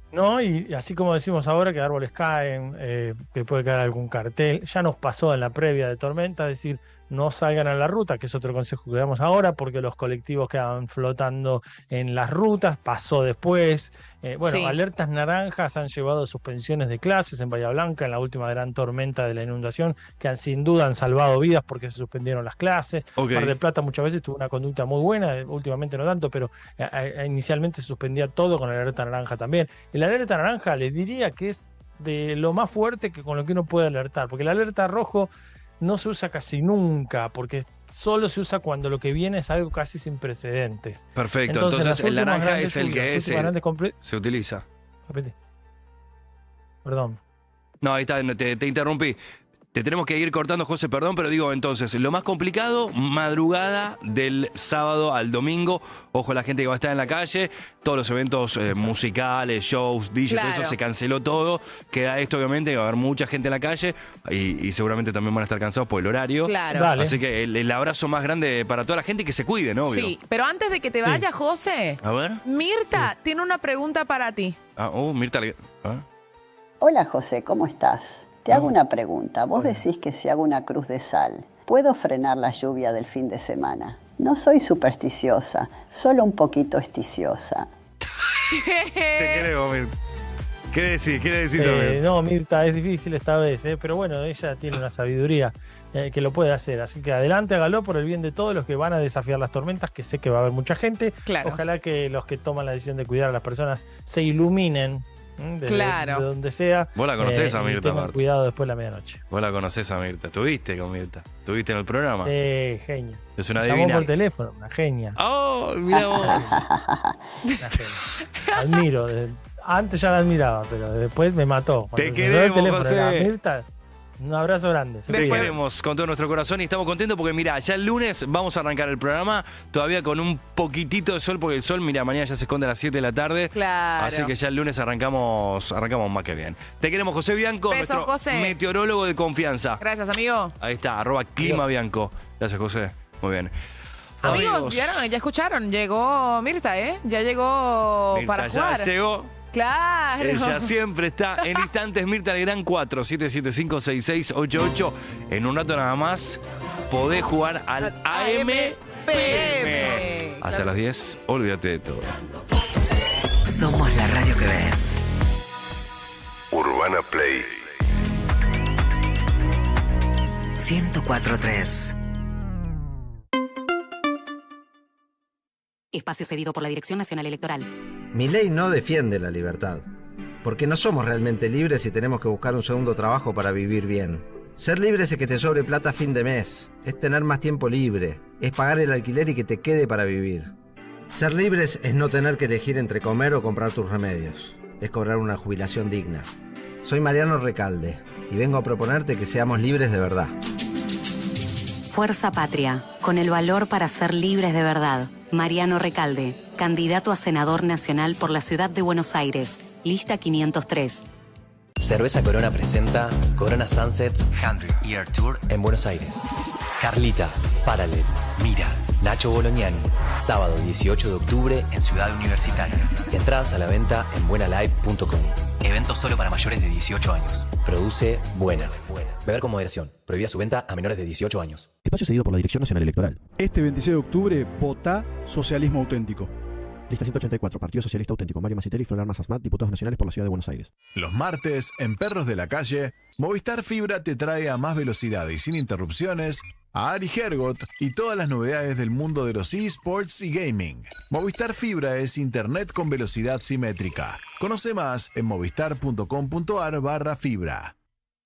¿No? Y así como decimos ahora que árboles caen, que puede caer algún cartel, ya nos pasó en la previa de tormenta, es decir, no salgan a la ruta, que es otro consejo que damos ahora, porque los colectivos quedan flotando en las rutas, pasó después. Bueno, Sí. alertas naranjas han llevado a suspensiones de clases en Bahía Blanca, en la última gran tormenta de la inundación, que sin duda han salvado vidas porque se suspendieron las clases. Ok. Mar del Plata muchas veces tuvo una conducta muy buena, últimamente no tanto, pero inicialmente se suspendía todo con la alerta naranja también. Y la alerta naranja les diría que es de lo más fuerte que con lo que uno puede alertar, porque la alerta rojo no se usa casi nunca, porque solo se usa cuando lo que viene es algo casi sin precedentes. Perfecto, Entonces, entonces las el últimas naranja grandes es el que lluvias, es, últimas grandes se utiliza. Repite. Perdón. No, ahí está, te interrumpí. Te tenemos que ir cortando, José, perdón, pero digo, entonces, lo más complicado, madrugada del sábado al domingo. Ojo, la gente que va a estar en la calle, todos los eventos musicales, shows, DJ, todo Claro. eso se canceló todo. Queda esto, obviamente, que va a haber mucha gente en la calle y seguramente también van a estar cansados por el horario. Claro. Dale. Así que el abrazo más grande para toda la gente y que se cuiden, obvio. Sí, pero antes de que te vayas, José, A ver. Mirta tiene una pregunta para ti. Mirta. A ver. Hola José, ¿cómo estás? Te hago una pregunta. Vos decís que si hago una cruz de sal, ¿puedo frenar la lluvia del fin de semana? No soy supersticiosa, solo un poquito esticiosa. Te creo, Mirta. ¿Qué decís? ¿Qué decís, amigo? No, Mirta, es difícil esta vez, pero bueno, ella tiene una sabiduría que lo puede hacer. Así que adelante, hágalo por el bien de todos los que van a desafiar las tormentas, que sé que va a haber mucha gente. Claro. Ojalá que los que toman la decisión de cuidar a las personas se iluminen Claro. de donde sea. Vos la conocés a y Mirta, tengan aparte. cuidado después de la medianoche. Vos la conocés a Mirta. ¿Estuviste con Mirta? ¿Estuviste en el programa? Genia. Es una Llamó divina. por teléfono, una genia. ¡Oh, mira vos! Una genia. Admiro. Antes ya la admiraba, pero después me mató. Cuando Te me sonó el queremos, teléfono, era José. Mirta, Un abrazo grande. Se Te cuidan. queremos con todo nuestro corazón y estamos contentos porque, mirá, ya el lunes vamos a arrancar el programa todavía con un poquitito de sol, porque el sol, mirá, mañana ya se esconde a las 7 de la tarde. Claro. Así que ya el lunes arrancamos más que bien. Te queremos, José Bianco, Besos, nuestro José. meteorólogo de confianza. Gracias, amigo. Ahí está, @Clima Bianco. Gracias, José. Muy bien. Amigos, ¿vieron? Ya escucharon. Llegó Mirta, ¿eh? Ya llegó Mirta para ya jugar. llegó. Claro. Ella siempre está en instantes. Mirta Legrand 47756688. En un rato nada más podés jugar al AMPM. Hasta las 10, olvídate de todo. Somos la radio que ves. Urbana Play 104.3. Espacio cedido por la Dirección Nacional Electoral. Mi ley no defiende la libertad, porque no somos realmente libres y tenemos que buscar un segundo trabajo para vivir bien. Ser libre es que te sobre plata a fin de mes, es tener más tiempo libre, es pagar el alquiler y que te quede para vivir. Ser libres es no tener que elegir entre comer o comprar tus remedios, es cobrar una jubilación digna. Soy Mariano Recalde y vengo a proponerte que seamos libres de verdad. Fuerza Patria, con el valor para ser libres de verdad. Mariano Recalde, candidato a senador nacional por la ciudad de Buenos Aires, lista 503. Cerveza Corona presenta Corona Sunsets 100 Year Tour en Buenos Aires. Carlita, Paralel, Mira, Nacho Bolognani. Sábado 18 de octubre en Ciudad Universitaria. Entradas a la venta en buenalive.com. Evento solo para mayores de 18 años. Produce Buena. Beber con moderación. Prohibida su venta a menores de 18 años. Espacio cedido por la Dirección Nacional Electoral. Este 26 de octubre, vota Socialismo Auténtico. Lista 184, Partido Socialista Auténtico. Mario Macitelli y Flor Armas Asmat, diputados nacionales por la Ciudad de Buenos Aires. Los martes, en Perros de la Calle, Movistar Fibra te trae a más velocidad y sin interrupciones a Ari Hergot y todas las novedades del mundo de los eSports y gaming. Movistar Fibra es internet con velocidad simétrica. Conoce más en movistar.com.ar/fibra.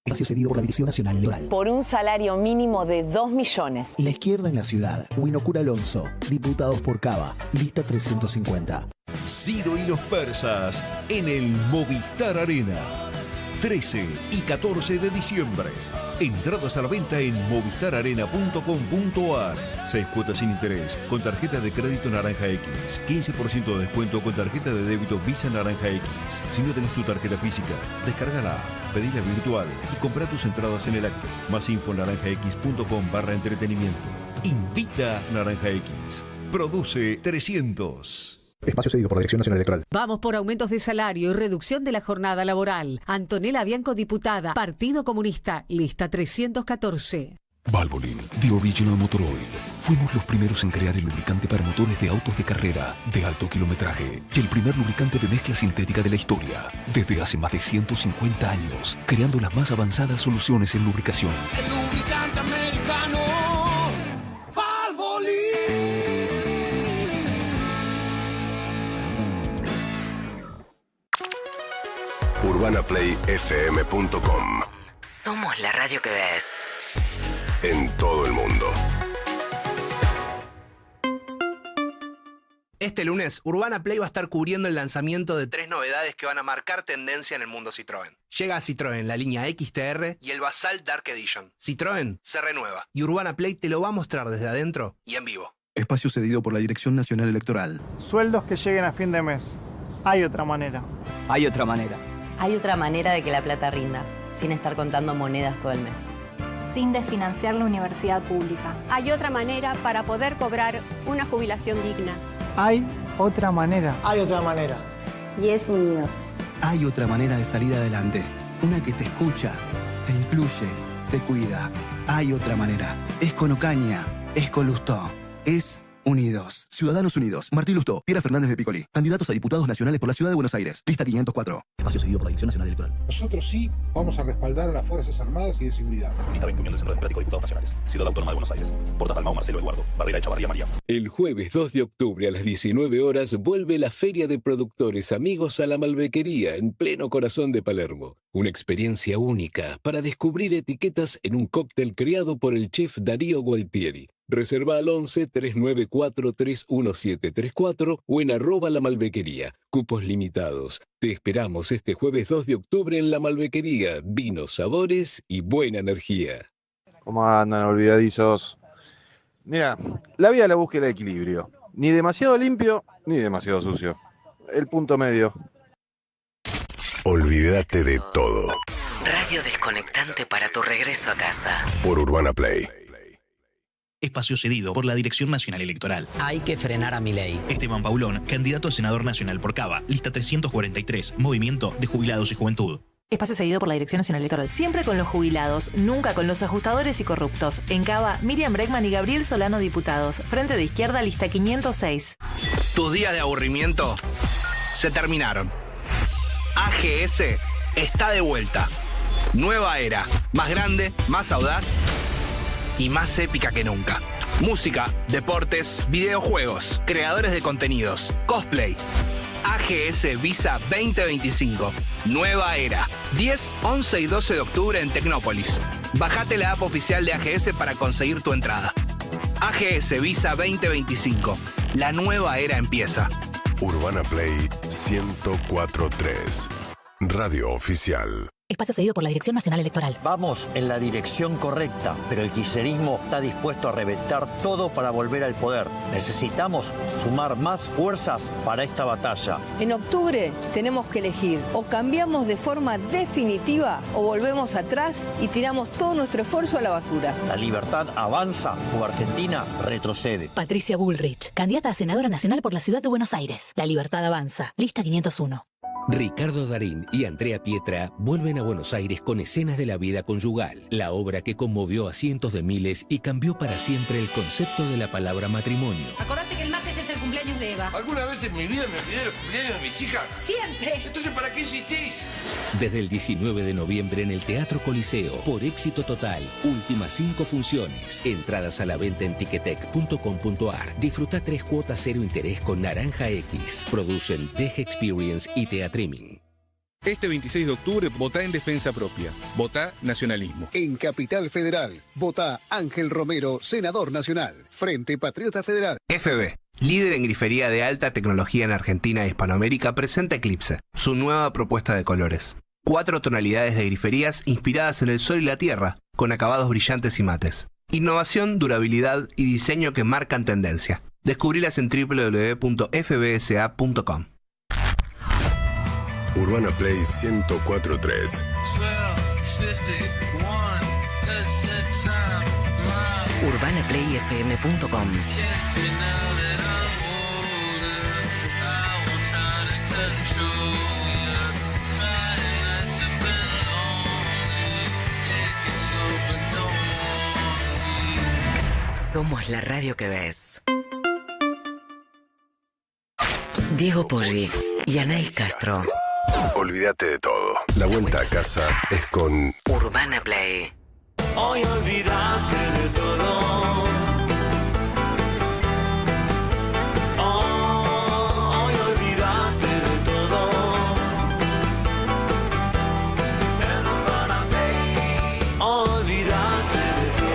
Espacio cedido por la Dirección Nacional Electoral. Por un salario mínimo de 2 millones. La izquierda en la ciudad. Winocura Alonso, diputados por Cava, lista 350. Ciro y los persas en el Movistar Arena. 13 y 14 de diciembre. Entradas a la venta en movistararena.com.ar. 6 cuotas sin interés con tarjeta de crédito Naranja X. 15% de descuento con tarjeta de débito Visa Naranja X. Si no tenés tu tarjeta física, descárgala, pedila virtual y compra tus entradas en el acto. Más info en naranjax.com/entretenimiento. Invita Naranja X. Produce 300. Espacio cedido por la Dirección Nacional Electoral. Vamos por aumentos de salario y reducción de la jornada laboral. Antonella Bianco, diputada, Partido Comunista, lista 314. Valvoline, The Original Motor Oil. Fuimos los primeros en crear el lubricante para motores de autos de carrera, de alto kilometraje, y el primer lubricante de mezcla sintética de la historia. Desde hace más de 150 años, creando las más avanzadas soluciones en lubricación. El lubricante americano, Valvoline. UrbanaPlayFM.com. Somos la radio que ves. En todo el mundo. Este lunes, Urbana Play va a estar cubriendo el lanzamiento de 3 novedades que van a marcar tendencia en el mundo Citroën. Llega a Citroën la línea XTR y el Basal Dark Edition. Citroën se renueva y Urbana Play te lo va a mostrar desde adentro y en vivo. Espacio cedido por la Dirección Nacional Electoral. Sueldos que lleguen a fin de mes. Hay otra manera. Hay otra manera. Hay otra manera de que la plata rinda, sin estar contando monedas todo el mes. Sin desfinanciar la universidad pública. Hay otra manera para poder cobrar una jubilación digna. Hay otra manera. Hay otra manera. Y es Unidos. Hay otra manera de salir adelante. Una que te escucha, te incluye, te cuida. Hay otra manera. Es con Ocaña, es con Lustó, es Unidos. Ciudadanos Unidos. Martín Lustó, Piera Fernández de Piccoli. Candidatos a diputados nacionales por la Ciudad de Buenos Aires. Lista 504. Espacio cedido por la Dirección Nacional Electoral. Nosotros sí vamos a respaldar a las Fuerzas Armadas y de Seguridad. Lista 20, Unión del Centro Democrático de Diputados Nacionales. Ciudad Autónoma de Buenos Aires. Porta Dalmau, Marcelo Eduardo. Barrera Echavarría María. El jueves 2 de octubre a las 19 horas vuelve la Feria de Productores Amigos a la Malbequería en pleno corazón de Palermo. Una experiencia única para descubrir etiquetas en un cóctel creado por el chef Darío Gualtieri. Reserva al 11 394 31734 o en @lamalbequería. Cupos limitados. Te esperamos este jueves 2 de octubre en La Malbequería. Vinos, sabores y buena energía. ¿Cómo andan, olvidadizos? Mira, la vida la búsqueda de equilibrio. Ni demasiado limpio, ni demasiado sucio. El punto medio. Olvídate de todo. Radio desconectante para tu regreso a casa. Por Urbana Play. Espacio cedido por la Dirección Nacional Electoral. Hay que frenar a Milei. Esteban Paulón, candidato a senador nacional por Cava, lista 343, Movimiento de Jubilados y Juventud. Espacio cedido por la Dirección Nacional Electoral. Siempre con los jubilados, nunca con los ajustadores y corruptos. En Cava, Miriam Bregman y Gabriel Solano, diputados. Frente de Izquierda, lista 506. Tus días de aburrimiento se terminaron. AGS está de vuelta. Nueva era. Más grande, más audaz y más épica que nunca. Música, deportes, videojuegos, creadores de contenidos, cosplay. AGS Visa 2025. Nueva era. 10, 11 y 12 de octubre en Tecnópolis. Bajate la app oficial de AGS para conseguir tu entrada. AGS Visa 2025. La nueva era empieza. Urbana Play 104.3. Radio oficial. Espacio cedido por la Dirección Nacional Electoral. Vamos en la dirección correcta, pero el kirchnerismo está dispuesto a reventar todo para volver al poder. Necesitamos sumar más fuerzas para esta batalla. En octubre tenemos que elegir: o cambiamos de forma definitiva o volvemos atrás y tiramos todo nuestro esfuerzo a la basura. La libertad avanza o Argentina retrocede. Patricia Bullrich, candidata a senadora nacional por la ciudad de Buenos Aires. La libertad avanza. Lista 501. Ricardo Darín y Andrea Pietra vuelven a Buenos Aires con Escenas de la Vida Conyugal, la obra que conmovió a cientos de miles y cambió para siempre el concepto de la palabra matrimonio. Acordate que el martes es el cumpleaños de Eva. ¿Alguna vez en mi vida me olvidé de los cumpleaños de mis hijas? ¡Siempre! Entonces, ¿para qué insistís? Desde el 19 de noviembre en el Teatro Coliseo, por Éxito Total, últimas 5 funciones. Entradas a la venta en ticketek.com.ar. Disfruta 3 cuotas 0 interés con Naranja X. Producen Deje Experience y Teatriming. Este 26 de octubre, votá en defensa propia. Votá nacionalismo. En Capital Federal, votá Ángel Romero, senador nacional. Frente Patriota Federal. FB, líder en grifería de alta tecnología en Argentina e Hispanoamérica, presenta Eclipse, su nueva propuesta de colores. 4 tonalidades de griferías inspiradas en el sol y la tierra, con acabados brillantes y mates. Innovación, durabilidad y diseño que marcan tendencia. Descubrilas en www.fbsa.com. Urbana Play 104.3. UrbanaPlayFM.com. Somos la radio que ves. Diego Poggi y Anaís Castro. Olvídate de todo. La vuelta a casa es con Urbana Play. Hoy olvídate de todo. Hoy olvídate de todo. En Urbana Play. Olvídate de todo.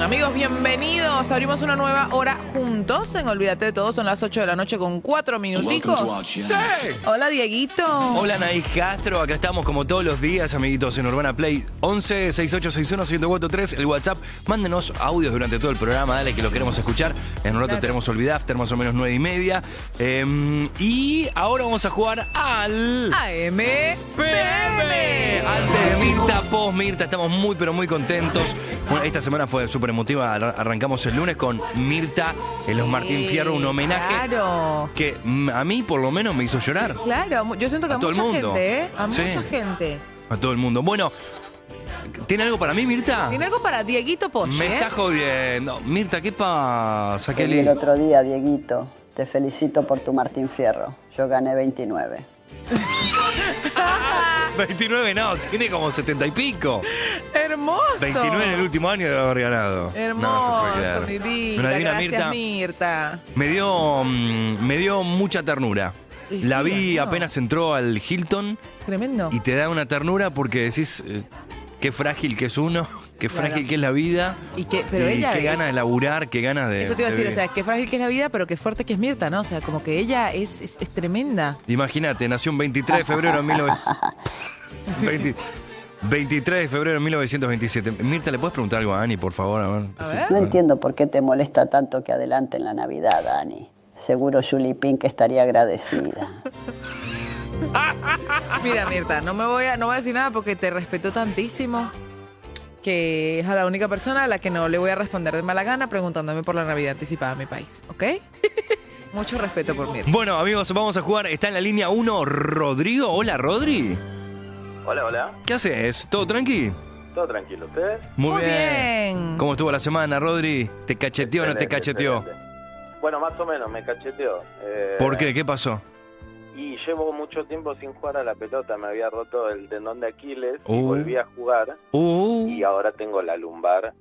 Amigos, bienvenidos. Abrimos una nueva hora juntos en Olvídate de Todo. Son las 8 de la noche con 4 minuticos. ¡Sí! Hola, Dieguito. Hola, Anaís Castro. Acá estamos como todos los días, amiguitos, en Urbana Play. 11 6861 1043, el WhatsApp. Mándenos audios durante todo el programa. Dale, que lo queremos escuchar. En un rato tenemos Olvidad After, más o menos 9:30. Y ahora vamos a jugar al AM PM. Antes de Mirta, post Mirta, estamos muy pero muy contentos. Bueno, esta semana fue súper emotiva. Arrancamos el lunes con Mirta en los Martín Fierro, un homenaje que a mí por lo menos me hizo llorar. Claro, yo siento que a todo mucha el mundo. gente, ¿eh? A Sí. mucha gente. A todo el mundo. Bueno, ¿tiene algo para mí, Mirta? Tiene algo para Dieguito Poggi, Me está jodiendo. Mirta, ¿qué pasa? Te vi el otro día, Dieguito. Te felicito por tu Martín Fierro. Yo gané 29. 29 no, tiene como 70 y pico. Hermoso. 29 en el último año de haber ganado. Hermoso, No se puede creer. mi vida. Una divina Gracias, Mirta. Me dio mucha ternura. Y La sí, vi ¿no? apenas entró al Hilton Tremendo. y te da una ternura porque decís qué frágil que es uno, qué Claro. frágil que es la vida. Pero ella. qué ganas de laburar, qué ganas de. Eso te iba a de decir, o vivir. sea, qué frágil que es la vida, pero qué fuerte que es Mirta, ¿no? O sea, como que ella es tremenda. Imagínate, nació un 23 de febrero de 23 de febrero de 1927. Mirta, ¿le puedes preguntar algo a Ani, por favor? A ver. No entiendo por qué te molesta tanto que adelanten la Navidad, Dani. Seguro Julie Pink estaría agradecida. Mira, Mirta, no voy a decir nada porque te respeto tantísimo que es a la única persona a la que no le voy a responder de mala gana preguntándome por la Navidad anticipada a mi país, ¿ok? Mucho respeto por Mirta. Bueno, amigos, vamos a jugar. Está en la línea 1 Rodrigo. Hola, Rodri. Hola, hola. ¿Qué haces? ¿Todo tranqui? ¿Todo tranquilo? ¿Ustedes? Muy bien. ¿Cómo estuvo la semana, Rodri? ¿Te cacheteó o no te Excelente, cacheteó? excelente. Bueno, más o menos, me cacheteó. ¿Por qué? ¿Qué pasó? Y llevo mucho tiempo sin jugar a la pelota. Me había roto el tendón de Aquiles y Uh. volví a jugar. Y ahora tengo la lumbar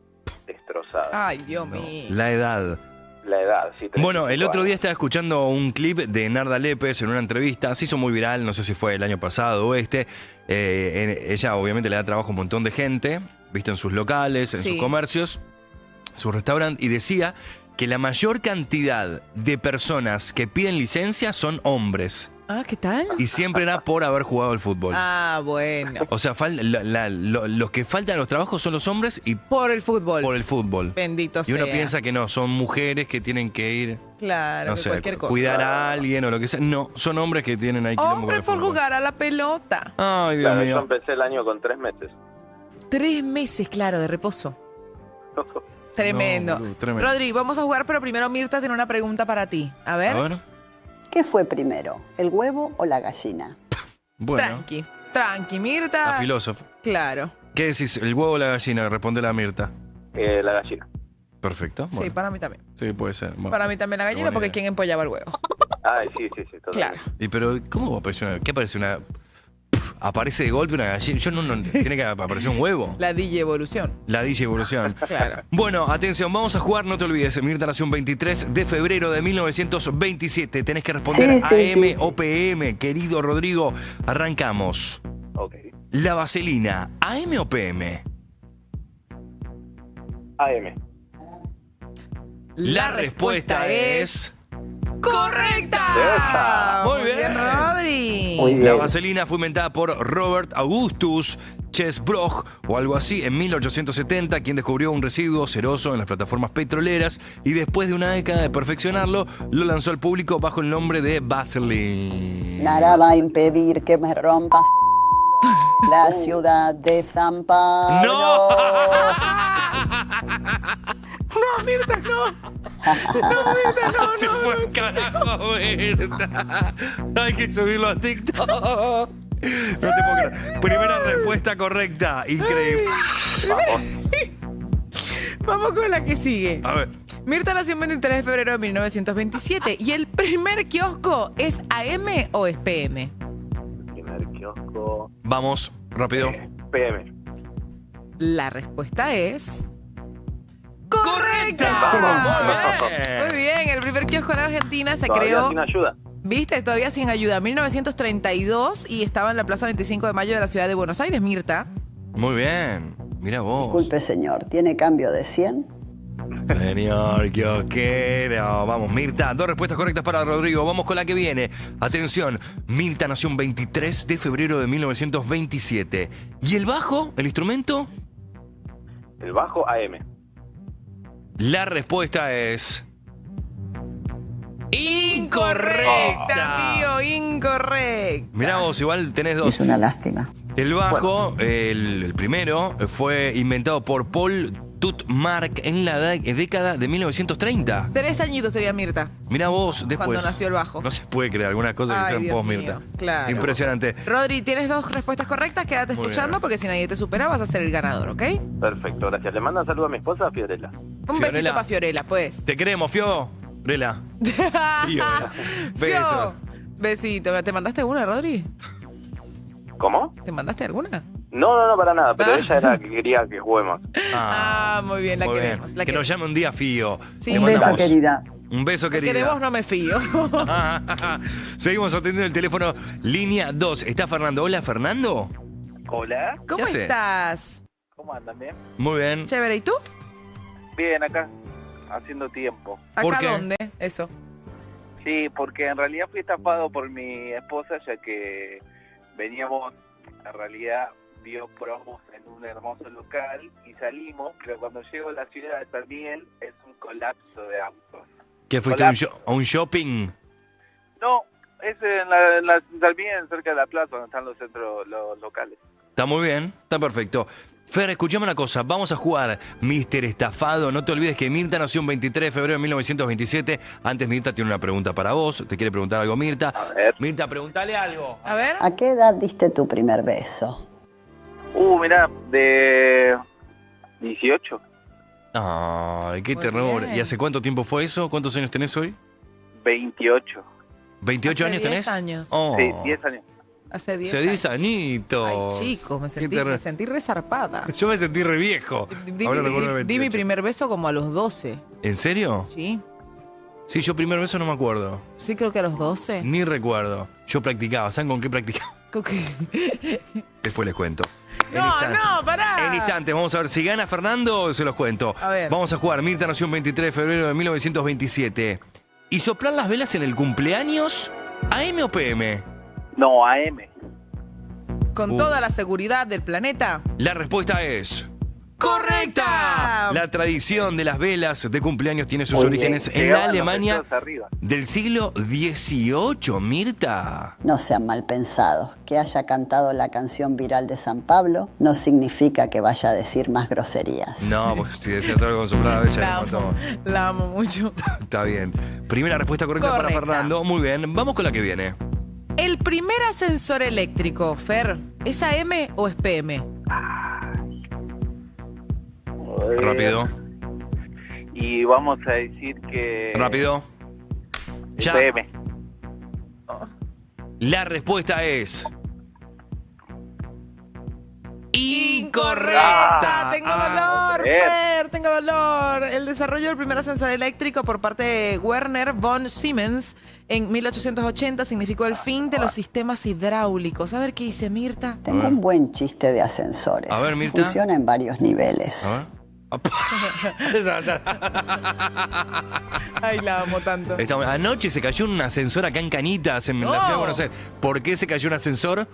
destrozada. Ay, Dios mío. La edad. La edad, sí. Bueno, el otro día estaba escuchando un clip de Narda Lépez en una entrevista. Se hizo muy viral, no sé si fue el año pasado o este. Ella obviamente le da trabajo a un montón de gente, visto en sus locales, en Sí. sus comercios, sus restaurantes, y decía que la mayor cantidad de personas que piden licencia son hombres. Ah, ¿qué tal? Y siempre era por haber jugado al fútbol. Ah, bueno. O sea, los que faltan a los trabajos son los hombres y por el fútbol. Por el fútbol. Bendito Y uno sea. piensa que no, son mujeres que tienen que ir, Claro, no que sé, cualquier cosa. cuidar a alguien o lo que sea. No, son hombres que tienen ahí quilombo con Hombre el por fútbol. jugar a la pelota. Ay, Dios Claro, yo mío. empecé el año con 3 meses. 3 meses, claro, de reposo. Tremendo. No, boludo, tremendo. Rodri, vamos a jugar, pero primero Mirta tiene una pregunta para ti. A ver. A ver. ¿Qué fue primero, el huevo o la gallina? Bueno, Tranqui, Mirta. la filósofa. Claro. ¿Qué decís? ¿El huevo o la gallina? Responde la Mirta. La gallina. Perfecto. Sí, Bueno. para mí también. Sí, puede ser. Bueno. Para mí también la gallina, buena porque idea. ¿quién empollaba el huevo? Ay, sí, totalmente. Claro. Y pero, ¿cómo va a aparecer una? ¿Qué aparece una? Aparece de golpe una gallina. Yo no tiene que aparecer un huevo. La DJ Evolución. La DJ Evolución. Claro. Bueno, atención, vamos a jugar, no te olvides. Mirta nació un 23 de febrero de 1927. Tenés que responder AM o PM, querido Rodrigo. Arrancamos. Ok. La vaselina, AM o PM. AM. La respuesta es ¡correcta! Muy bien. Rodri. Muy bien. La vaselina fue inventada por Robert Augustus Chesbrough o algo así en 1870, quien descubrió un residuo ceroso en las plataformas petroleras y después de una década de perfeccionarlo, lo lanzó al público bajo el nombre de Vaseline. Nada va a impedir que me rompas la ciudad de Zamparo. ¡No! No, Mirta, no. No, Mirta, no, Se fue al carajo, Mirta. Hay que subirlo a TikTok. No te puedo creer. Primera respuesta correcta. Increíble. Vamos con la que sigue. A ver. Mirta nació el 23 de febrero de 1927 y el primer kiosco es AM o es PM. Primer kiosco. Vamos, rápido. PM. La respuesta es ¡correcta! Vamos. Muy bien, el primer kiosco en Argentina se Todavía creó. sin ayuda. ¿Viste? Todavía sin ayuda. 1932 y estaba en la Plaza 25 de Mayo de la ciudad de Buenos Aires, Mirta. Muy bien. Mira vos. Disculpe, señor, ¿tiene cambio de 100? Señor kiosquero. Vamos, Mirta. 2 respuestas correctas para Rodrigo. Vamos con la que viene. Atención. Mirta nació un 23 de febrero de 1927. ¿Y el bajo? ¿El instrumento? El bajo AM. La respuesta es incorrecta. Mío, incorrecta. Mirá vos, igual tenés 2. Es una lástima. El bajo, el primero, fue inventado por Paul Tutmark en la década de 1930. 3 añitos tenía Mirta. Mirá vos, después. Cuando nació el bajo. No se puede creer algunas cosas que Ay, sean Dios post mío, Mirta. claro. Impresionante. Rodri, tienes 2 respuestas correctas. Quédate Muy escuchando bien. porque si nadie te supera vas a ser el ganador, ¿ok? Perfecto, gracias. Le mando un saludo a mi esposa, Fiorella. Un besito para Fiorella, pues. Te queremos, Fio. Rela. Fiorella. Beso. Fio. Besito. ¿Te mandaste alguna, Rodri? ¿Cómo? ¿Te mandaste alguna? No, para nada, pero ella era la que quería que juguemos. Muy bien, la Muy queremos. bien. La Que nos llame un día Fío. Sí. Le Un beso, mandamos querida. Un beso, Porque querida. de vos no me fío. Seguimos atendiendo el teléfono línea 2. Está Fernando. Hola, Fernando. Hola. ¿Cómo ¿Qué haces? estás? ¿Cómo andan? ¿Bien? Muy bien. Chévere, ¿y tú? Bien, acá, haciendo tiempo. ¿Acá dónde? Eso. Sí, porque en realidad fui estafado por mi esposa, ya que veníamos, en realidad, vio promos en un hermoso local y salimos, pero cuando llego a la ciudad de San Miguel es un colapso de autos. ¿Qué fuiste a un shopping? No, es en la San Miguel, cerca de la plaza, donde están los centros los locales. Está muy bien, está perfecto. Fer, escuchame una cosa, vamos a jugar Mister Estafado. No te olvides que Mirta nació un 23 de febrero de 1927. Antes Mirta tiene una pregunta para vos. ¿Te quiere preguntar algo, Mirta? A ver. Mirta, pregúntale algo. A ver. ¿A qué edad diste tu primer beso? Mirá, de 18. Ay, qué Muy ternura. bien. ¿Y hace cuánto tiempo fue eso? ¿Cuántos años tenés hoy? 28. ¿28 Hace años 10 tenés? años. Oh. Sí, 10 años. Hace 10 Se años. dice Anito. Ay, chicos, me sentí resarpada. Yo me sentí re viejo. Hablando con uno de Di mi 28. primer beso como a los 12. ¿En serio? Sí. Sí, yo primer beso no me acuerdo. Sí, creo que a los 12. Ni recuerdo. Yo practicaba. ¿Saben con qué practicaba? Después les cuento. No, pará. En instantes, vamos a ver si gana Fernando, se los cuento. A ver. Vamos a jugar. Mirta nació un 23 de febrero de 1927. ¿Y soplar las velas en el cumpleaños? ¿AM o PM? No, AM. Con toda la seguridad del planeta. La respuesta es... ¡correcta! La tradición de las velas de cumpleaños tiene sus Muy orígenes bien. en la Llegaban los Alemania deseos arriba. del siglo XVIII, Mirta. No sean mal pensados. Que haya cantado la canción viral de San Pablo no significa que vaya a decir más groserías. No, pues si decías algo con soplar las velas, La ya amo, mató. la amo mucho. Está bien. Primera respuesta correcta para Correcta. Fernando. Muy bien. Vamos con la que viene. El primer ascensor eléctrico, Fer, ¿es AM o es PM? Rápido. Y vamos a decir que... Rápido. Ya. PM. La respuesta es... incorrecta. Tengo valor, Fer, tengo valor. El desarrollo del primer ascensor eléctrico por parte de Werner von Siemens en 1880 significó el fin de los sistemas hidráulicos. A ver qué dice Mirta. Tengo un buen chiste de ascensores. A ver, Mirta. Funciona en varios niveles. A ver. Ay, la amo tanto. Anoche se cayó un ascensor acá en Cañitas, en la ciudad de Buenos Aires. ¿Por qué se cayó un ascensor?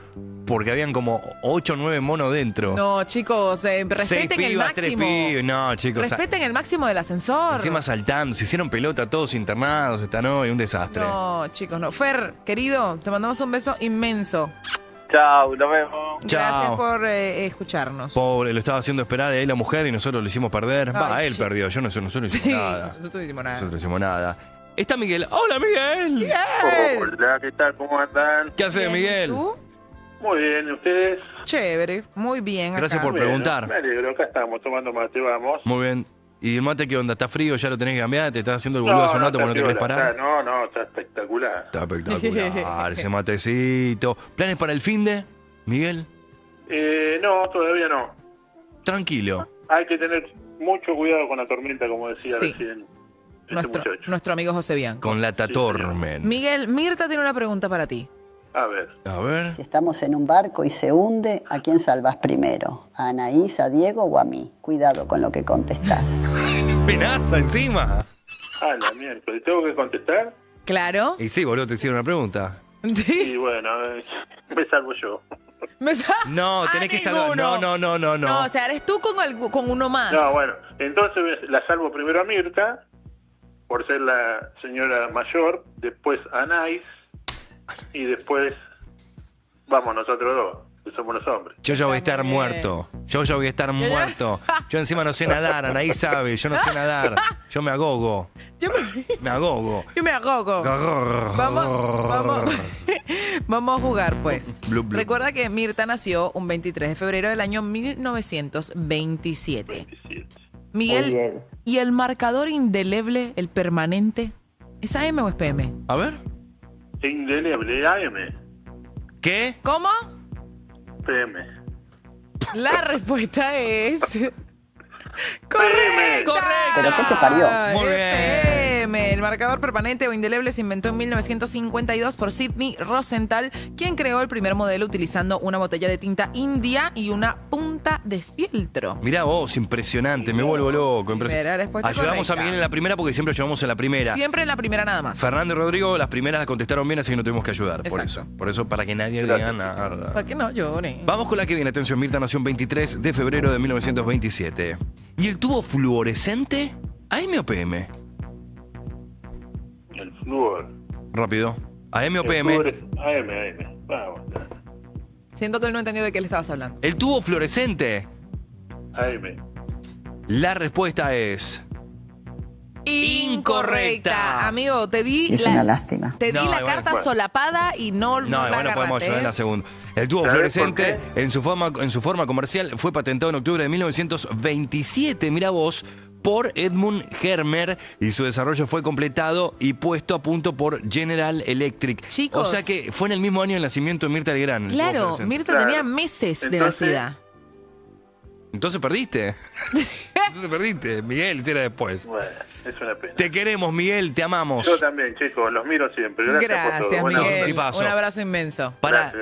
Porque habían como 8 o 9 monos dentro. No, chicos, respeten 6 el pibas, 3 máximo. pibes. No, chicos. Respeten el máximo del ascensor. Encima saltando, se hicieron pelota todos internados, están hoy, un desastre. No, chicos, no. Fer, querido, te mandamos un beso inmenso. Chao, nos vemos. Gracias Chao. por escucharnos. Pobre, lo estaba haciendo esperar a él la mujer y nosotros lo hicimos perder. Ay, él sí. perdió, nosotros no hicimos Sí, nada. nosotros no hicimos nada. Nosotros no hicimos nada. Está Miguel. ¡Hola, Miguel! Miguel. Hola, ¿qué tal? ¿Cómo andan? ¿Qué haces, Bien, Miguel? ¿tú? Muy bien, ¿y ustedes? Chévere, muy bien. Gracias acá. por preguntar. Me alegro, acá estamos tomando mate, vamos. Muy bien. ¿Y el mate qué onda? ¿Está frío? ¿Ya lo tenés que cambiar? ¿Te estás haciendo el boludo hace un rato porque no te querés parar? No, está espectacular. Está espectacular ese matecito. ¿Planes para el finde, Miguel? No, todavía no. Tranquilo. Hay que tener mucho cuidado con la tormenta, como decía Sí. recién Nuestro amigo José Bianco. Con la Tatormen. Miguel, Mirta tiene una pregunta para ti. A ver. A ver. Si estamos en un barco y se hunde, ¿a quién salvas primero? ¿A Anaís, a Diego o a mí? Cuidado con lo que contestás. ¡Amenaza encima! Ah, la miércoles. ¿Tengo que contestar? Claro. Y sí, boludo, te hicieron una pregunta. Y bueno, me salvo yo. No, tenés que salvar. No. No, o sea, eres tú con uno más. No, bueno, entonces la salvo primero a Mirta, por ser la señora mayor, después a Anais, y después vamos nosotros dos, que somos los hombres. Yo ya voy a estar muerto. Yo ya voy a estar muerto. Yo encima no sé nadar, Anaí sabe. Yo no sé nadar. Yo me ahogo. Me ahogo. Yo me ahogo. Vamos a jugar, pues. Blu, blu. Recuerda que Mirta nació un 23 de febrero del año 1927. Miguel, Muy bien. ¿y el marcador indeleble, el permanente, es AM o es PM? A ver. Indeleble, AM, ¿Qué? ¿Cómo? PM. La respuesta es... ¡correcta! ¿Pero qué te parió? Muy bien. FM. El marcador permanente o indeleble se inventó en 1952 por Sidney Rosenthal, quien creó el primer modelo utilizando una botella de tinta india y una punta de fieltro. Mirá vos, impresionante, me vuelvo loco. Primera respuesta Ayudamos correcta. a Miguel en la primera porque siempre ayudamos en la primera. Siempre en la primera nada más. Fernando y Rodrigo, las primeras las contestaron bien, así que no tuvimos que ayudar. Por eso, para que nadie diga nada. Para que no llore. Vamos con la que viene. Atención, Mirta nació el 23 de febrero de 1927. ¿Y el tubo fluorescente? ¿AM o PM? El flúor. Rápido. ¿AM o El PM? flúor es AM. Vamos. Siento que él no entendió de qué le estabas hablando. ¿El tubo fluorescente? AM. La respuesta es... incorrecta. Amigo, te di Es una lástima. Te di No, la igual, carta bueno. solapada y no No, la igual no podemos agarraste, ayudar en la segunda. El tubo ¿Sabés fluorescente por qué? en su forma comercial fue patentado en octubre de 1927, mira vos, por Edmund Hermer, y su desarrollo fue completado y puesto a punto por General Electric. Chicos. O sea que fue en el mismo año del nacimiento de Mirta Legrand. el tubo Claro, fluorescente. Mirta tenía meses de Entonces- nacida. Entonces perdiste. Entonces perdiste. Miguel, si era después. Bueno, es una pena. Te queremos, Miguel, te amamos. Yo también, chicos, los miro siempre. Gracias, por todo. Gracias, Bueno, Miguel. tipazo. Un abrazo inmenso. Pará,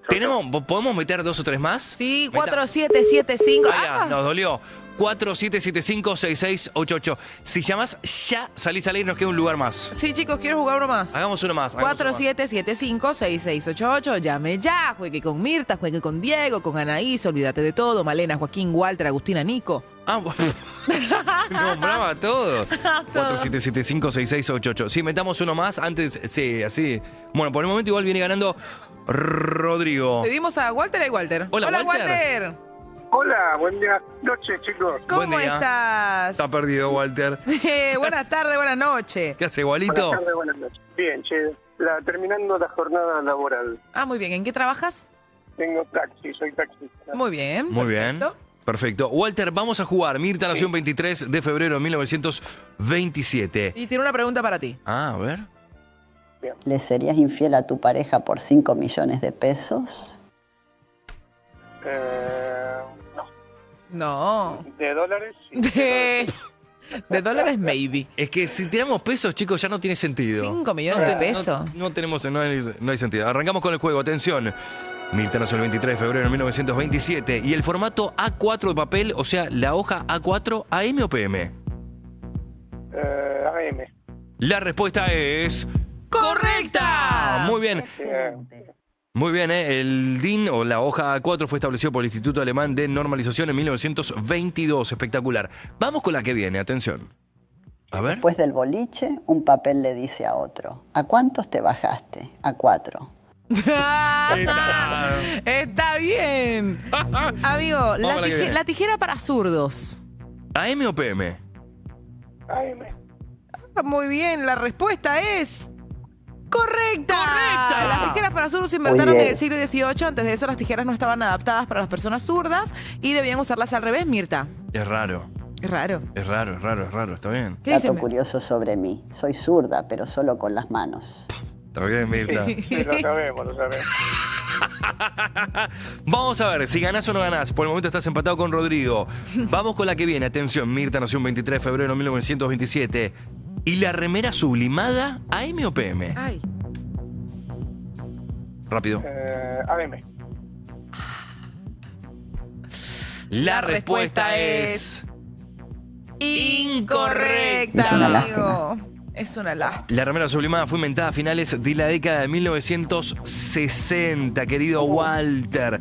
Gracias. ¿podemos meter 2 o 3 más? Sí, Metá. 4775. Ahí va, ¡Ah! nos dolió. 4775-6688. Si llamás ya, salís al aire y nos queda un lugar más. Sí, chicos, quiero jugar uno más. Hagamos uno más. hagamos uno más. 4775-6688. Llame ya. Juegue con Mirta, juegue con Diego, con Anaís. Olvídate de todo. Malena, Joaquín, Walter, Agustina, Nico. Ah, nombraba todo. 4775-6688. Sí, metamos uno más. Antes, sí, así. Bueno, por el momento igual viene ganando Rodrigo. Pedimos a Walter y Walter. Hola, Walter. Hola, buen día. Noche, chicos. ¿Cómo Buen día. estás? Está perdido, Walter. Buenas tardes, buenas noches. ¿Qué hace, igualito? Buenas tardes, buenas noches. Bien, che. Terminando la jornada laboral. Ah, muy bien. ¿En qué trabajas? Tengo taxi, soy taxista. Muy bien. Muy bien. perfecto. Perfecto. Walter, vamos a jugar. Mirta nació el 23 de febrero de 1927. Y tiene una pregunta para ti. Ah, a ver. ¿Le serías infiel a tu pareja por 5 millones de pesos? No. ¿De dólares? Sí. De dólares, maybe. Es que si tiramos pesos, chicos, ya no tiene sentido. 5 millones de pesos. No hay sentido. Arrancamos con el juego. Atención. Mirta nació el 23 de febrero de 1927. ¿Y el formato A4 de papel, o sea, la hoja A4, AM o PM? AM. La respuesta es... ¡correcta! Muy bien. Muy bien, ¿eh? El DIN o la hoja A4 fue establecido por el Instituto Alemán de Normalización en 1922. Espectacular. Vamos con la que viene, atención. A ver. Después del boliche, un papel le dice a otro: ¿a cuántos te bajaste? A 4. Está bien. Amigo, Vamos a la que viene. la tijera para zurdos. ¿AM o PM? AM. Muy bien, la respuesta es... ¡correcta! ¡Correcta! Las tijeras para zurdos se inventaron Muy en bien. el siglo XVIII. Antes de eso, las tijeras no estaban adaptadas para las personas zurdas y debían usarlas al revés, Mirta. Es raro. Es raro. Es raro. Está bien. ¿Qué dice? Dato curioso sobre mí: soy zurda, pero solo con las manos. Está bien, Mirta. Sí, lo sabemos, lo sabemos. Vamos a ver si ganás o no ganás. Por el momento estás empatado con Rodrigo. Vamos con la que viene. Atención, Mirta nació un 23 de febrero de 1927. ¿Y la remera sublimada, AM o PM? Ay. Rápido. AM. La respuesta es... incorrecta, Es una amigo. Es una lástima. La remera sublimada fue inventada a finales de la década de 1960, querido Walter.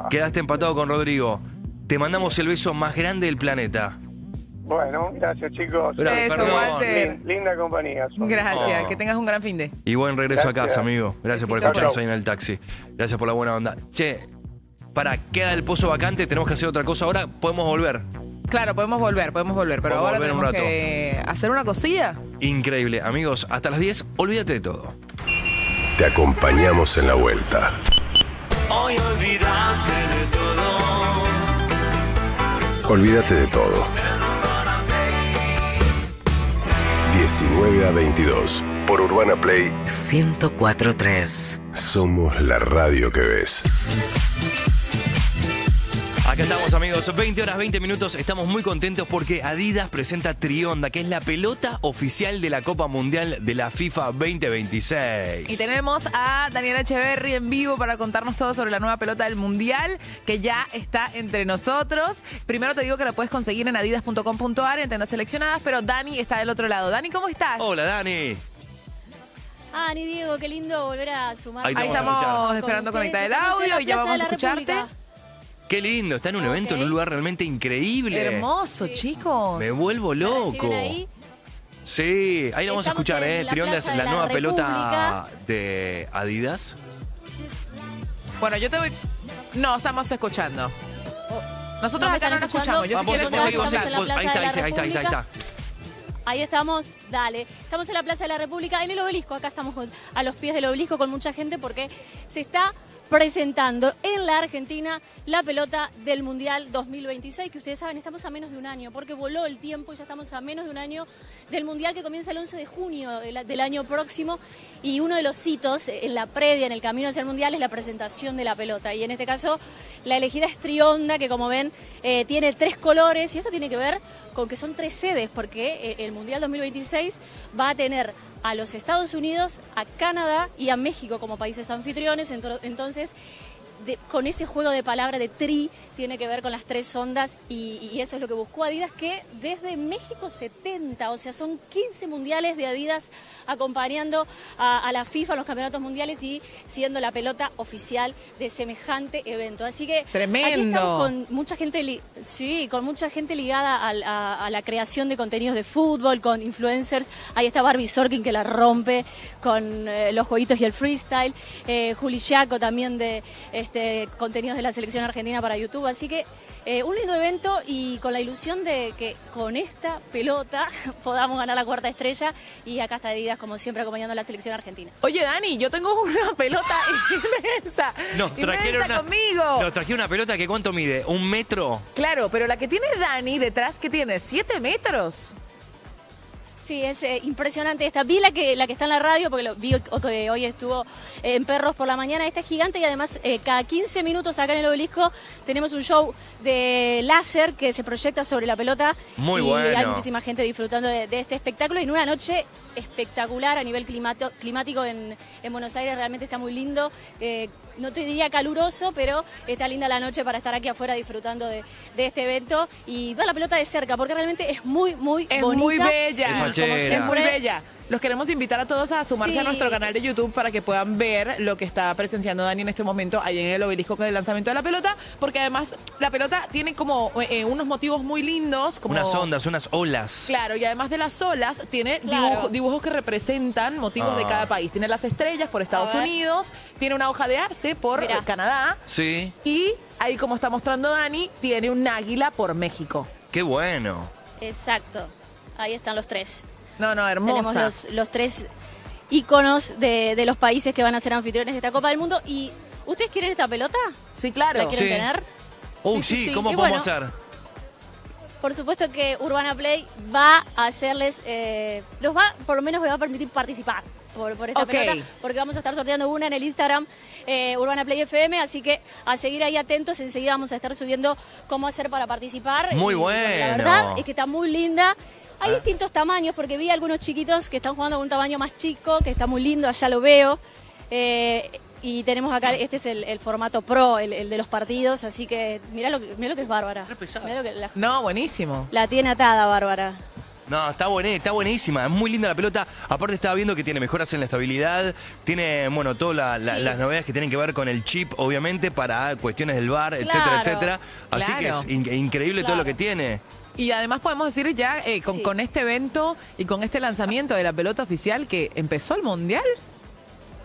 Quedaste empatado con Rodrigo. Te mandamos el beso más grande del planeta. Bueno, gracias, chicos. Beso, perdón. Walter. Linda compañía. Gracias, Oh. que tengas un gran fin de. Y buen regreso a Gracias. casa, amigo. Gracias por Besito. escucharnos Chau. ahí en el taxi. Gracias por la buena onda. Che, queda el pozo vacante, tenemos que hacer otra cosa ahora, podemos volver. Claro, podemos volver, pero Podemos ahora volver un tenemos rato. que hacer una cosilla. Increíble. Amigos, hasta las 10, olvídate de todo. Te acompañamos en la vuelta. Hoy olvídate de todo. Olvídate de todo. 19 a 22 por Urbana Play 104.3. Somos la radio que ves. Acá estamos, amigos, 20 horas 20 minutos. Estamos muy contentos porque Adidas presenta Trionda, que es la pelota oficial de la Copa Mundial de la FIFA 2026. Y tenemos a Daniela Echeverry en vivo para contarnos todo sobre la nueva pelota del Mundial, que ya está entre nosotros. Primero te digo que la puedes conseguir en adidas.com.ar en tiendas seleccionadas, pero Dani está del otro lado. Dani, ¿cómo estás? Hola, Dani. Ani, Diego, qué lindo volver a sumar. Ahí Ahí estamos esperando conectar el audio y ya vamos a escucharte. Qué lindo, está en un evento, en un lugar realmente increíble. Hermoso, chicos. Me vuelvo loco. Sí, ahí lo vamos a escuchar, Trionda es la nueva pelota de Adidas. Bueno, yo te voy... No, estamos escuchando. Nosotros acá no lo escuchamos. Yo Ahí está. Ahí estamos, dale. Estamos en la Plaza de la República, en el obelisco. Acá estamos a los pies del obelisco con mucha gente porque se está presentando en la Argentina la pelota del Mundial 2026, que ustedes saben, estamos a menos de un año, porque voló el tiempo y ya estamos a menos de un año del Mundial, que comienza el 11 de junio del año próximo, y uno de los hitos en la previa, en el camino hacia el Mundial, es la presentación de la pelota, y en este caso la elegida es Trionda, que como ven tiene 3 colores, y eso tiene que ver con que son 3 sedes, porque el Mundial 2026 va a tener a los Estados Unidos, a Canadá y a México como países anfitriones. Entonces, con ese juego de palabras de tri, tiene que ver con las 3 ondas y eso es lo que buscó Adidas, que desde México 70, o sea, son 15 mundiales de Adidas acompañando a la FIFA en los campeonatos mundiales y siendo la pelota oficial de semejante evento. Así que ¡tremendo! Aquí estamos con mucha gente, con mucha gente ligada a la creación de contenidos de fútbol, con influencers. Ahí está Barbie Sorkin, que la rompe con los jueguitos y el freestyle. Juli Giaco también de contenidos de la selección argentina para YouTube. Así que un lindo evento y con la ilusión de que con esta pelota podamos ganar la 4ª estrella, y acá está Adidas como siempre acompañando a la selección argentina. Oye, Dani, yo tengo una pelota inmensa. Nos trajeron una pelota que ¿cuánto mide? ¿1 metro? Claro, pero la que tiene Dani detrás, ¿qué tiene? 7 metros. Sí, es impresionante esta. Vi la que está en la radio, porque vi que hoy estuvo en Perros por la mañana. Esta es gigante y además cada 15 minutos acá en el obelisco tenemos un show de láser que se proyecta sobre la pelota. Muy y bueno. Hay muchísima gente disfrutando de este espectáculo, y en una noche espectacular a nivel climático en Buenos Aires. Realmente está muy lindo. No te diría caluroso, pero está linda la noche para estar aquí afuera disfrutando de este evento y ver la pelota de cerca, porque realmente es muy, muy bonita. Es muy bella. Como siempre, es muy bella. Los queremos invitar a todos a sumarse a nuestro canal de YouTube para que puedan ver lo que está presenciando Dani en este momento ahí en el obelisco con el lanzamiento de la pelota, porque además la pelota tiene como unos motivos muy lindos. Como, unas ondas, unas olas. Claro, y además de las olas, tiene dibujos que representan motivos de cada país. Tiene las estrellas por Estados Unidos, tiene una hoja de arce por Canadá. Sí. Y ahí, como está mostrando Dani, tiene un águila por México. ¡Qué bueno! Exacto. Ahí están los 3. No, hermosa. Tenemos los 3 íconos de los países que van a ser anfitriones de esta Copa del Mundo. ¿Y ustedes quieren esta pelota? Sí, claro. ¿La quieren tener? Sí, ¿cómo podemos hacer? Por supuesto que Urbana Play va a hacerles, por lo menos les va a permitir participar por esta pelota, porque vamos a estar sorteando una en el Instagram Urbana Play FM, así que a seguir ahí atentos. Enseguida vamos a estar subiendo cómo hacer para participar. Muy bueno. La verdad es que está muy linda. Hay distintos tamaños, porque vi algunos chiquitos que están jugando con un tamaño más chico, que está muy lindo, allá lo veo. Y tenemos acá, este es el formato Pro, el de los partidos, así que mirá lo que es Bárbara. No, buenísimo. La tiene atada, Bárbara. No, está buenísima, es muy linda la pelota. Aparte estaba viendo que tiene mejoras en la estabilidad, tiene, todas las novedades que tienen que ver con el chip, obviamente, para cuestiones del VAR, etcétera. Así que es increíble todo lo que tiene. Y además podemos decir ya con este evento y con este lanzamiento de la pelota oficial que empezó el Mundial.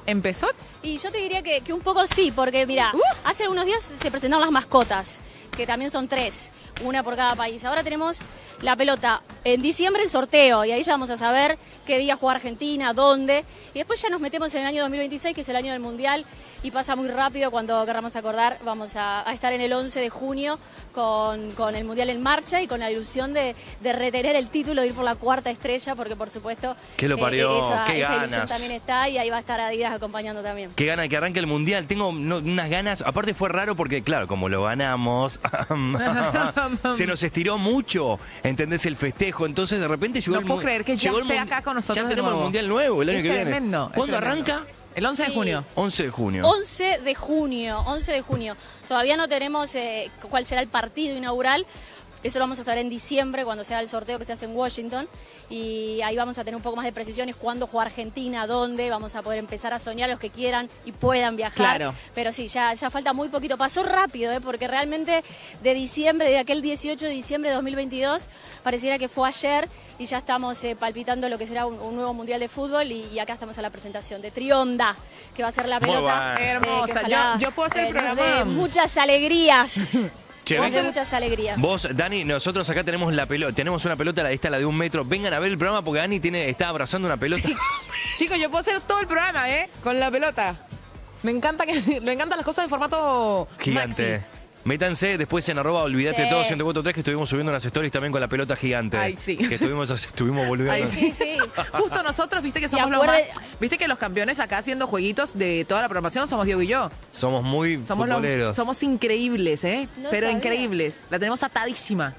¿Empezó? Y yo te diría que un poco sí, porque mira, hace unos días se presentaron las mascotas, que también son 3, una por cada país. Ahora tenemos la pelota en diciembre, el sorteo, y ahí ya vamos a saber qué día juega Argentina, dónde. Y después ya nos metemos en el año 2026, que es el año del Mundial, y pasa muy rápido. Cuando queramos acordar, vamos a estar en el 11 de junio con el Mundial en marcha y con la ilusión de retener el título, de ir por la 4ª estrella, porque por supuesto que lo parió, esa ganas. ilusión también está, y ahí va a estar Adidas acompañando también. Qué gana que arranque el Mundial. Tengo unas ganas. Aparte fue raro porque, claro, como lo ganamos, se nos estiró mucho, ¿entendés? El festejo. Entonces, de repente llegó No puedo creer que ya esté acá con nosotros Ya de tenemos el nuevo. Mundial nuevo el año Es que viene. tremendo, ¿Cuándo es tremendo. arranca? El 11 de junio. 11 de junio. 11 de junio. Todavía no tenemos cuál será el partido inaugural. Eso lo vamos a saber en diciembre, cuando sea el sorteo que se hace en Washington. Y ahí vamos a tener un poco más de precisiones, cuándo juega Argentina, dónde. Vamos a poder empezar a soñar los que quieran y puedan viajar. Claro. Pero sí, ya falta muy poquito. Pasó rápido, porque realmente de diciembre, de aquel 18 de diciembre de 2022, pareciera que fue ayer y ya estamos palpitando lo que será un nuevo Mundial de Fútbol. Y acá estamos a la presentación de Trionda, que va a ser la Muy pelota. bueno. Hermosa. que ojalá, Yo puedo hacer el nos programa. dé muchas alegrías. Che, Nos dé vengan- muchas alegrías. Vos, Dani, nosotros acá tenemos la pelota, tenemos una pelota, la de 1 metro. Vengan a ver el programa porque Dani está abrazando una pelota. Chicos, yo puedo hacer todo el programa, con la pelota. Me encantan las cosas en formato Gigante. maxi. Métanse después en @olvidate Sí. todo 104.3 que estuvimos subiendo unas stories también con la pelota gigante. Ay, sí. Que estuvimos volviendo. Ay, Sí, sí. Justo nosotros, viste que Y somos los más... acuerde- Viste que los campeones acá haciendo jueguitos de toda la programación somos Diego y yo. Somos muy futboleros. Somos increíbles, No pero sabía. increíbles. La tenemos atadísima.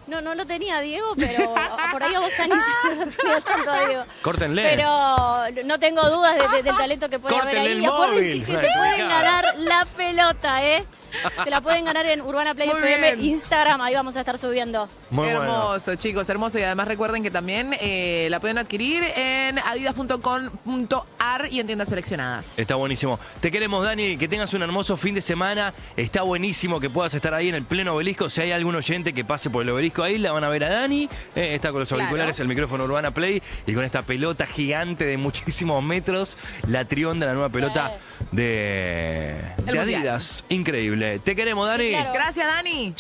No lo tenía Diego, pero por ahí a vos, Ani, sí lo tenía tanto a Diego. Córtenle. Pero no tengo dudas del talento que puede haber Córtenle ahí. el Y acuérdense móvil. que Una se pueden desubicada. ganar la pelota, Se la pueden ganar en Urbana Play Muy FM, bien. Instagram, ahí vamos a estar subiendo. Muy bueno. Hermoso, chicos, hermoso. Y además recuerden que también la pueden adquirir en adidas.com.ar y en tiendas seleccionadas. Está buenísimo. Te queremos, Dani, que tengas un hermoso fin de semana. Está buenísimo que puedas estar ahí en el pleno obelisco. Si hay algún oyente que pase por el obelisco ahí, la van a ver a Dani. Está con los auriculares, el micrófono Urbana Play y con esta pelota gigante de muchísimos metros. La Trionda, la nueva pelota de Mundial. Adidas. Increíble. Te queremos, Dani. Sí, claro. Gracias, Dani.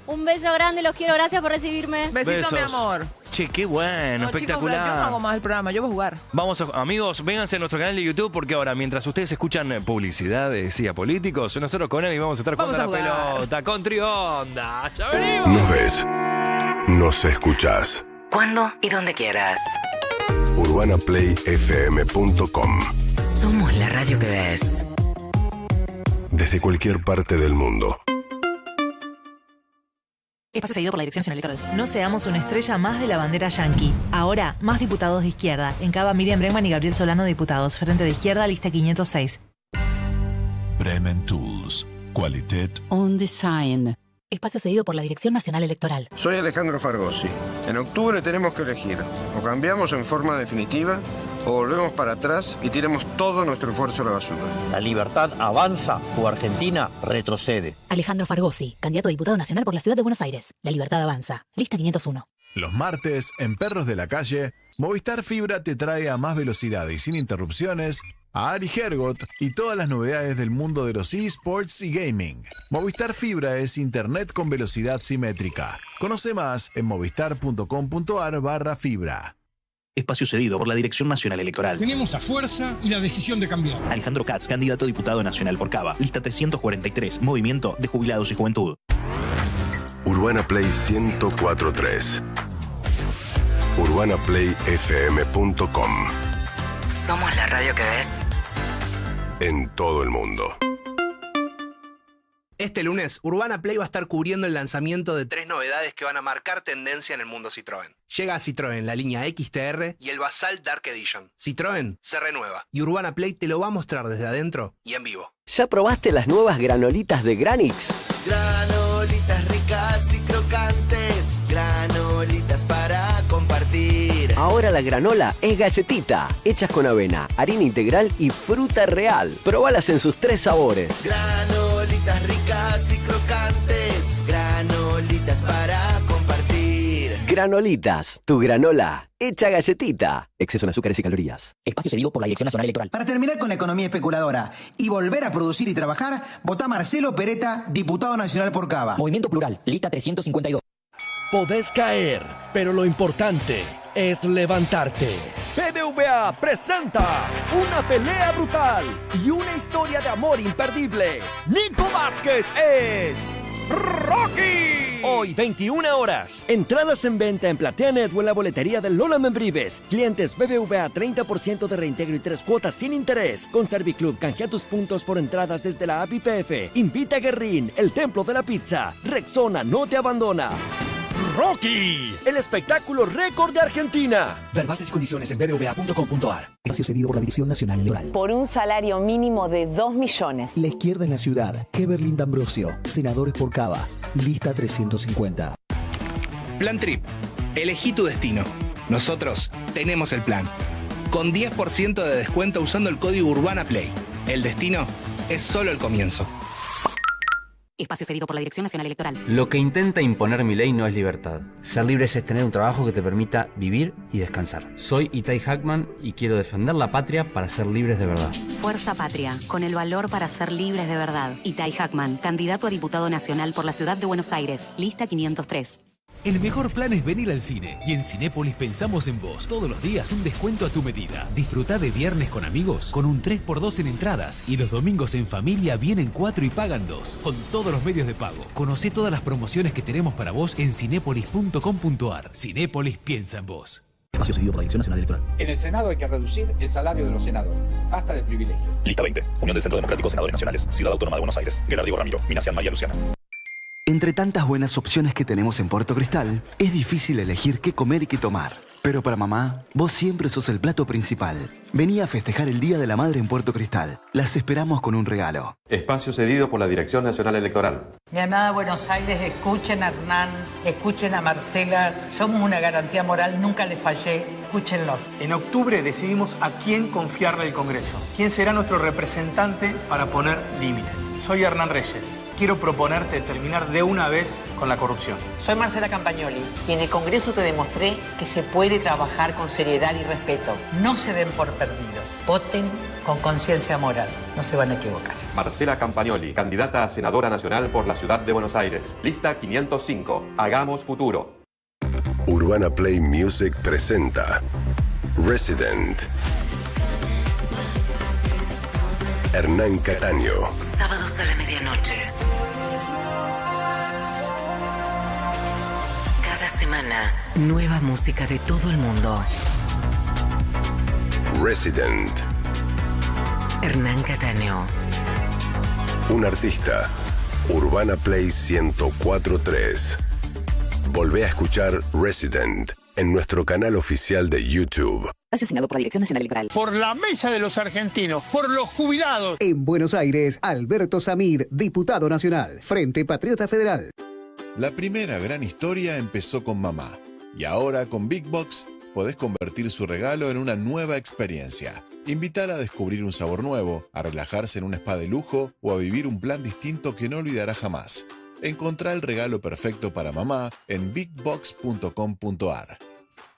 Un beso grande, los quiero, gracias por recibirme. Besito, Besos. mi amor. Che, qué bueno, No, chicos, espectacular. yo no hago más el programa, yo voy a jugar. Vamos, amigos, vénganse a nuestro canal de YouTube porque ahora, mientras ustedes escuchan publicidad de políticos, nosotros con él y vamos a estar Vamos jugando a a la jugar. pelota con Trionda. ¡Ya venimos! Nos ves, nos escuchás. Cuando y donde quieras. UrbanaPlayFM.com. Somos la radio que ves. Desde cualquier parte del mundo. Espacio seguido por la Dirección Nacional Electoral. No seamos una estrella más de la bandera yanqui. Ahora, más diputados de izquierda. En Cava, Miriam Bregman y Gabriel Solano, diputados. Frente de izquierda, lista 506. Bremen Tools. Qualität On Design. Espacio cedido por la Dirección Nacional Electoral. Soy Alejandro Fargosi. En octubre tenemos que elegir. O cambiamos en forma definitiva, o volvemos para atrás y tiremos todo nuestro esfuerzo a la basura. La libertad avanza o Argentina retrocede. Alejandro Fargosi, candidato a diputado nacional por la Ciudad de Buenos Aires. La libertad avanza. Lista 501. Los martes, en Perros de la Calle, Movistar Fibra te trae a más velocidad y sin interrupciones a Ari Hergot y todas las novedades del mundo de los eSports y gaming. Movistar Fibra es internet con velocidad simétrica. Conoce más en movistar.com.ar/fibra. Espacio cedido por la Dirección Nacional Electoral. Tenemos la fuerza y la decisión de cambiar. Alejandro Katz, candidato a diputado nacional por Cava. Lista 343, Movimiento de Jubilados y Juventud. Urbana Play 104.3. UrbanaPlayFM.com. Somos la radio que ves. En todo el mundo. Este lunes, Urbana Play va a estar cubriendo el lanzamiento de 3 novedades que van a marcar tendencia en el mundo Citroën. Llega a Citroën la línea XTR y el Basal Dark Edition. Citroën se renueva y Urbana Play te lo va a mostrar desde adentro y en vivo. ¿Ya probaste las nuevas granolitas de Granix? Granolitas ricas y crocantes, granolitas para compartir. Ahora la granola es galletita, hechas con avena, harina integral y fruta real. Probalas en sus 3 sabores. Granolitas ricas y crocantes, granolitas para compartir. Granolitas, tu granola, hecha galletita. Exceso en azúcares y calorías. Espacio cedido por la Dirección Nacional Electoral. Para terminar con la economía especuladora y volver a producir y trabajar, votá Marcelo Peretta, diputado nacional por Cava. Movimiento Plural, lista 352. Podés caer, pero lo importante es levantarte. BBVA presenta una pelea brutal y una historia de amor imperdible. Nico Vázquez es Rocky. Hoy, 21 horas. Entradas en venta en PlateaNet o en la boletería de Lola Membrives. Clientes BBVA 30% de reintegro y 3 cuotas sin interés. Con Serviclub canjea tus puntos por entradas desde la app YPF. Invita a Guerrín, el templo de la pizza. Rexona no te abandona. Rocky, el espectáculo récord de Argentina. Ver bases y condiciones en bbva.com.ar. Espacio cedido por la Dirección Nacional Electoral. Por un salario mínimo de 2 millones. La izquierda en la ciudad. Heberlin D'Ambrosio. Senadores por Cava. Lista 350. Plan Trip. Elegí tu destino. Nosotros tenemos el plan. Con 10% de descuento usando el código Urbana Play. El destino es solo el comienzo. Espacio cedido por la Dirección Nacional Electoral. Lo que intenta imponer mi ley no es libertad. Ser libre es tener un trabajo que te permita vivir y descansar. Soy Itai Hackman y quiero defender la patria para ser libres de verdad. Fuerza Patria, con el valor para ser libres de verdad. Itai Hackman, candidato a diputado nacional por la Ciudad de Buenos Aires, lista 503. El mejor plan es venir al cine. Y en Cinépolis pensamos en vos. Todos los días un descuento a tu medida. Disfrutá de viernes con amigos con un 3x2 en entradas. Y los domingos en familia vienen 4 y pagan 2. Con todos los medios de pago. Conocé todas las promociones que tenemos para vos en cinépolis.com.ar. Cinépolis piensa en vos. Espacio cedido por la Dirección Nacional Electoral. En el Senado hay que reducir el salario de los senadores. Basta de privilegios. Lista 20. Unión del Centro Democrático Senadores Nacionales. Ciudad Autónoma de Buenos Aires. Gerardo Ramiro. Minacian María Luciana. Entre tantas buenas opciones que tenemos en Puerto Cristal, es difícil elegir qué comer y qué tomar. Pero para mamá, vos siempre sos el plato principal. Vení a festejar el Día de la Madre en Puerto Cristal. Las esperamos con un regalo. Espacio cedido por la Dirección Nacional Electoral. Mi amada Buenos Aires, escuchen a Hernán, escuchen a Marcela. Somos una garantía moral, nunca les fallé. Escúchenlos. En octubre decidimos a quién confiarle el Congreso. ¿Quién será nuestro representante para poner límites? Soy Hernán Reyes. Quiero proponerte terminar de una vez con la corrupción. Soy Marcela Campagnoli y en el Congreso te demostré que se puede trabajar con seriedad y respeto. No se den por perdidos. Voten con conciencia moral. No se van a equivocar. Marcela Campagnoli, candidata a senadora nacional por la Ciudad de Buenos Aires. Lista 505. Hagamos futuro. Urbana Play Music presenta Resident. Hernán Cataño. Sábados a la medianoche. Cada semana, nueva música de todo el mundo. Resident. Hernán Cataño. Un artista. Urbana Play 104.3. Volvé a escuchar Resident en nuestro canal oficial de YouTube. Asignado por la Dirección Nacional Electoral. Por la mesa de los argentinos, por los jubilados. En Buenos Aires, Alberto Samid, diputado nacional, Frente Patriota Federal. La primera gran historia empezó con mamá. Y ahora con Big Box podés convertir su regalo en una nueva experiencia. Invitar a descubrir un sabor nuevo, a relajarse en un spa de lujo o a vivir un plan distinto que no olvidará jamás. Encontrá el regalo perfecto para mamá en bigbox.com.ar.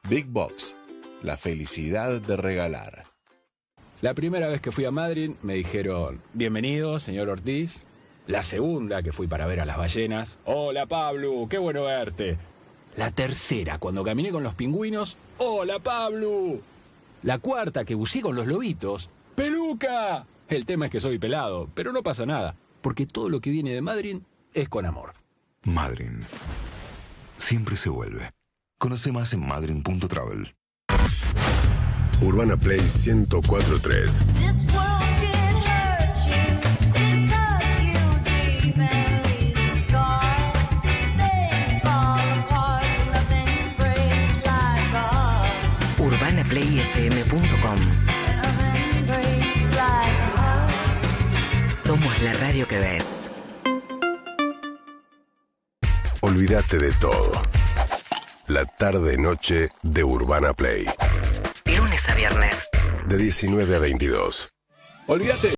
Big Box. La felicidad de regalar. La primera vez que fui a Madrid me dijeron, bienvenido, señor Ortiz. La segunda que fui para ver a las ballenas, hola Pablo, qué bueno verte. La tercera, cuando caminé con los pingüinos, hola Pablo. La cuarta que buceé con los lobitos, peluca. El tema es que soy pelado, pero no pasa nada, porque todo lo que viene de Madrid es con amor. Madrid. Siempre se vuelve. Conoce más en madrid.travel. Urbana Play 104.3. UrbanaPlayFM.com. Somos la radio que ves. Olvídate de todo. La tarde-noche de Urbana Play. Lunes a viernes. De 19 a 22. Olvídate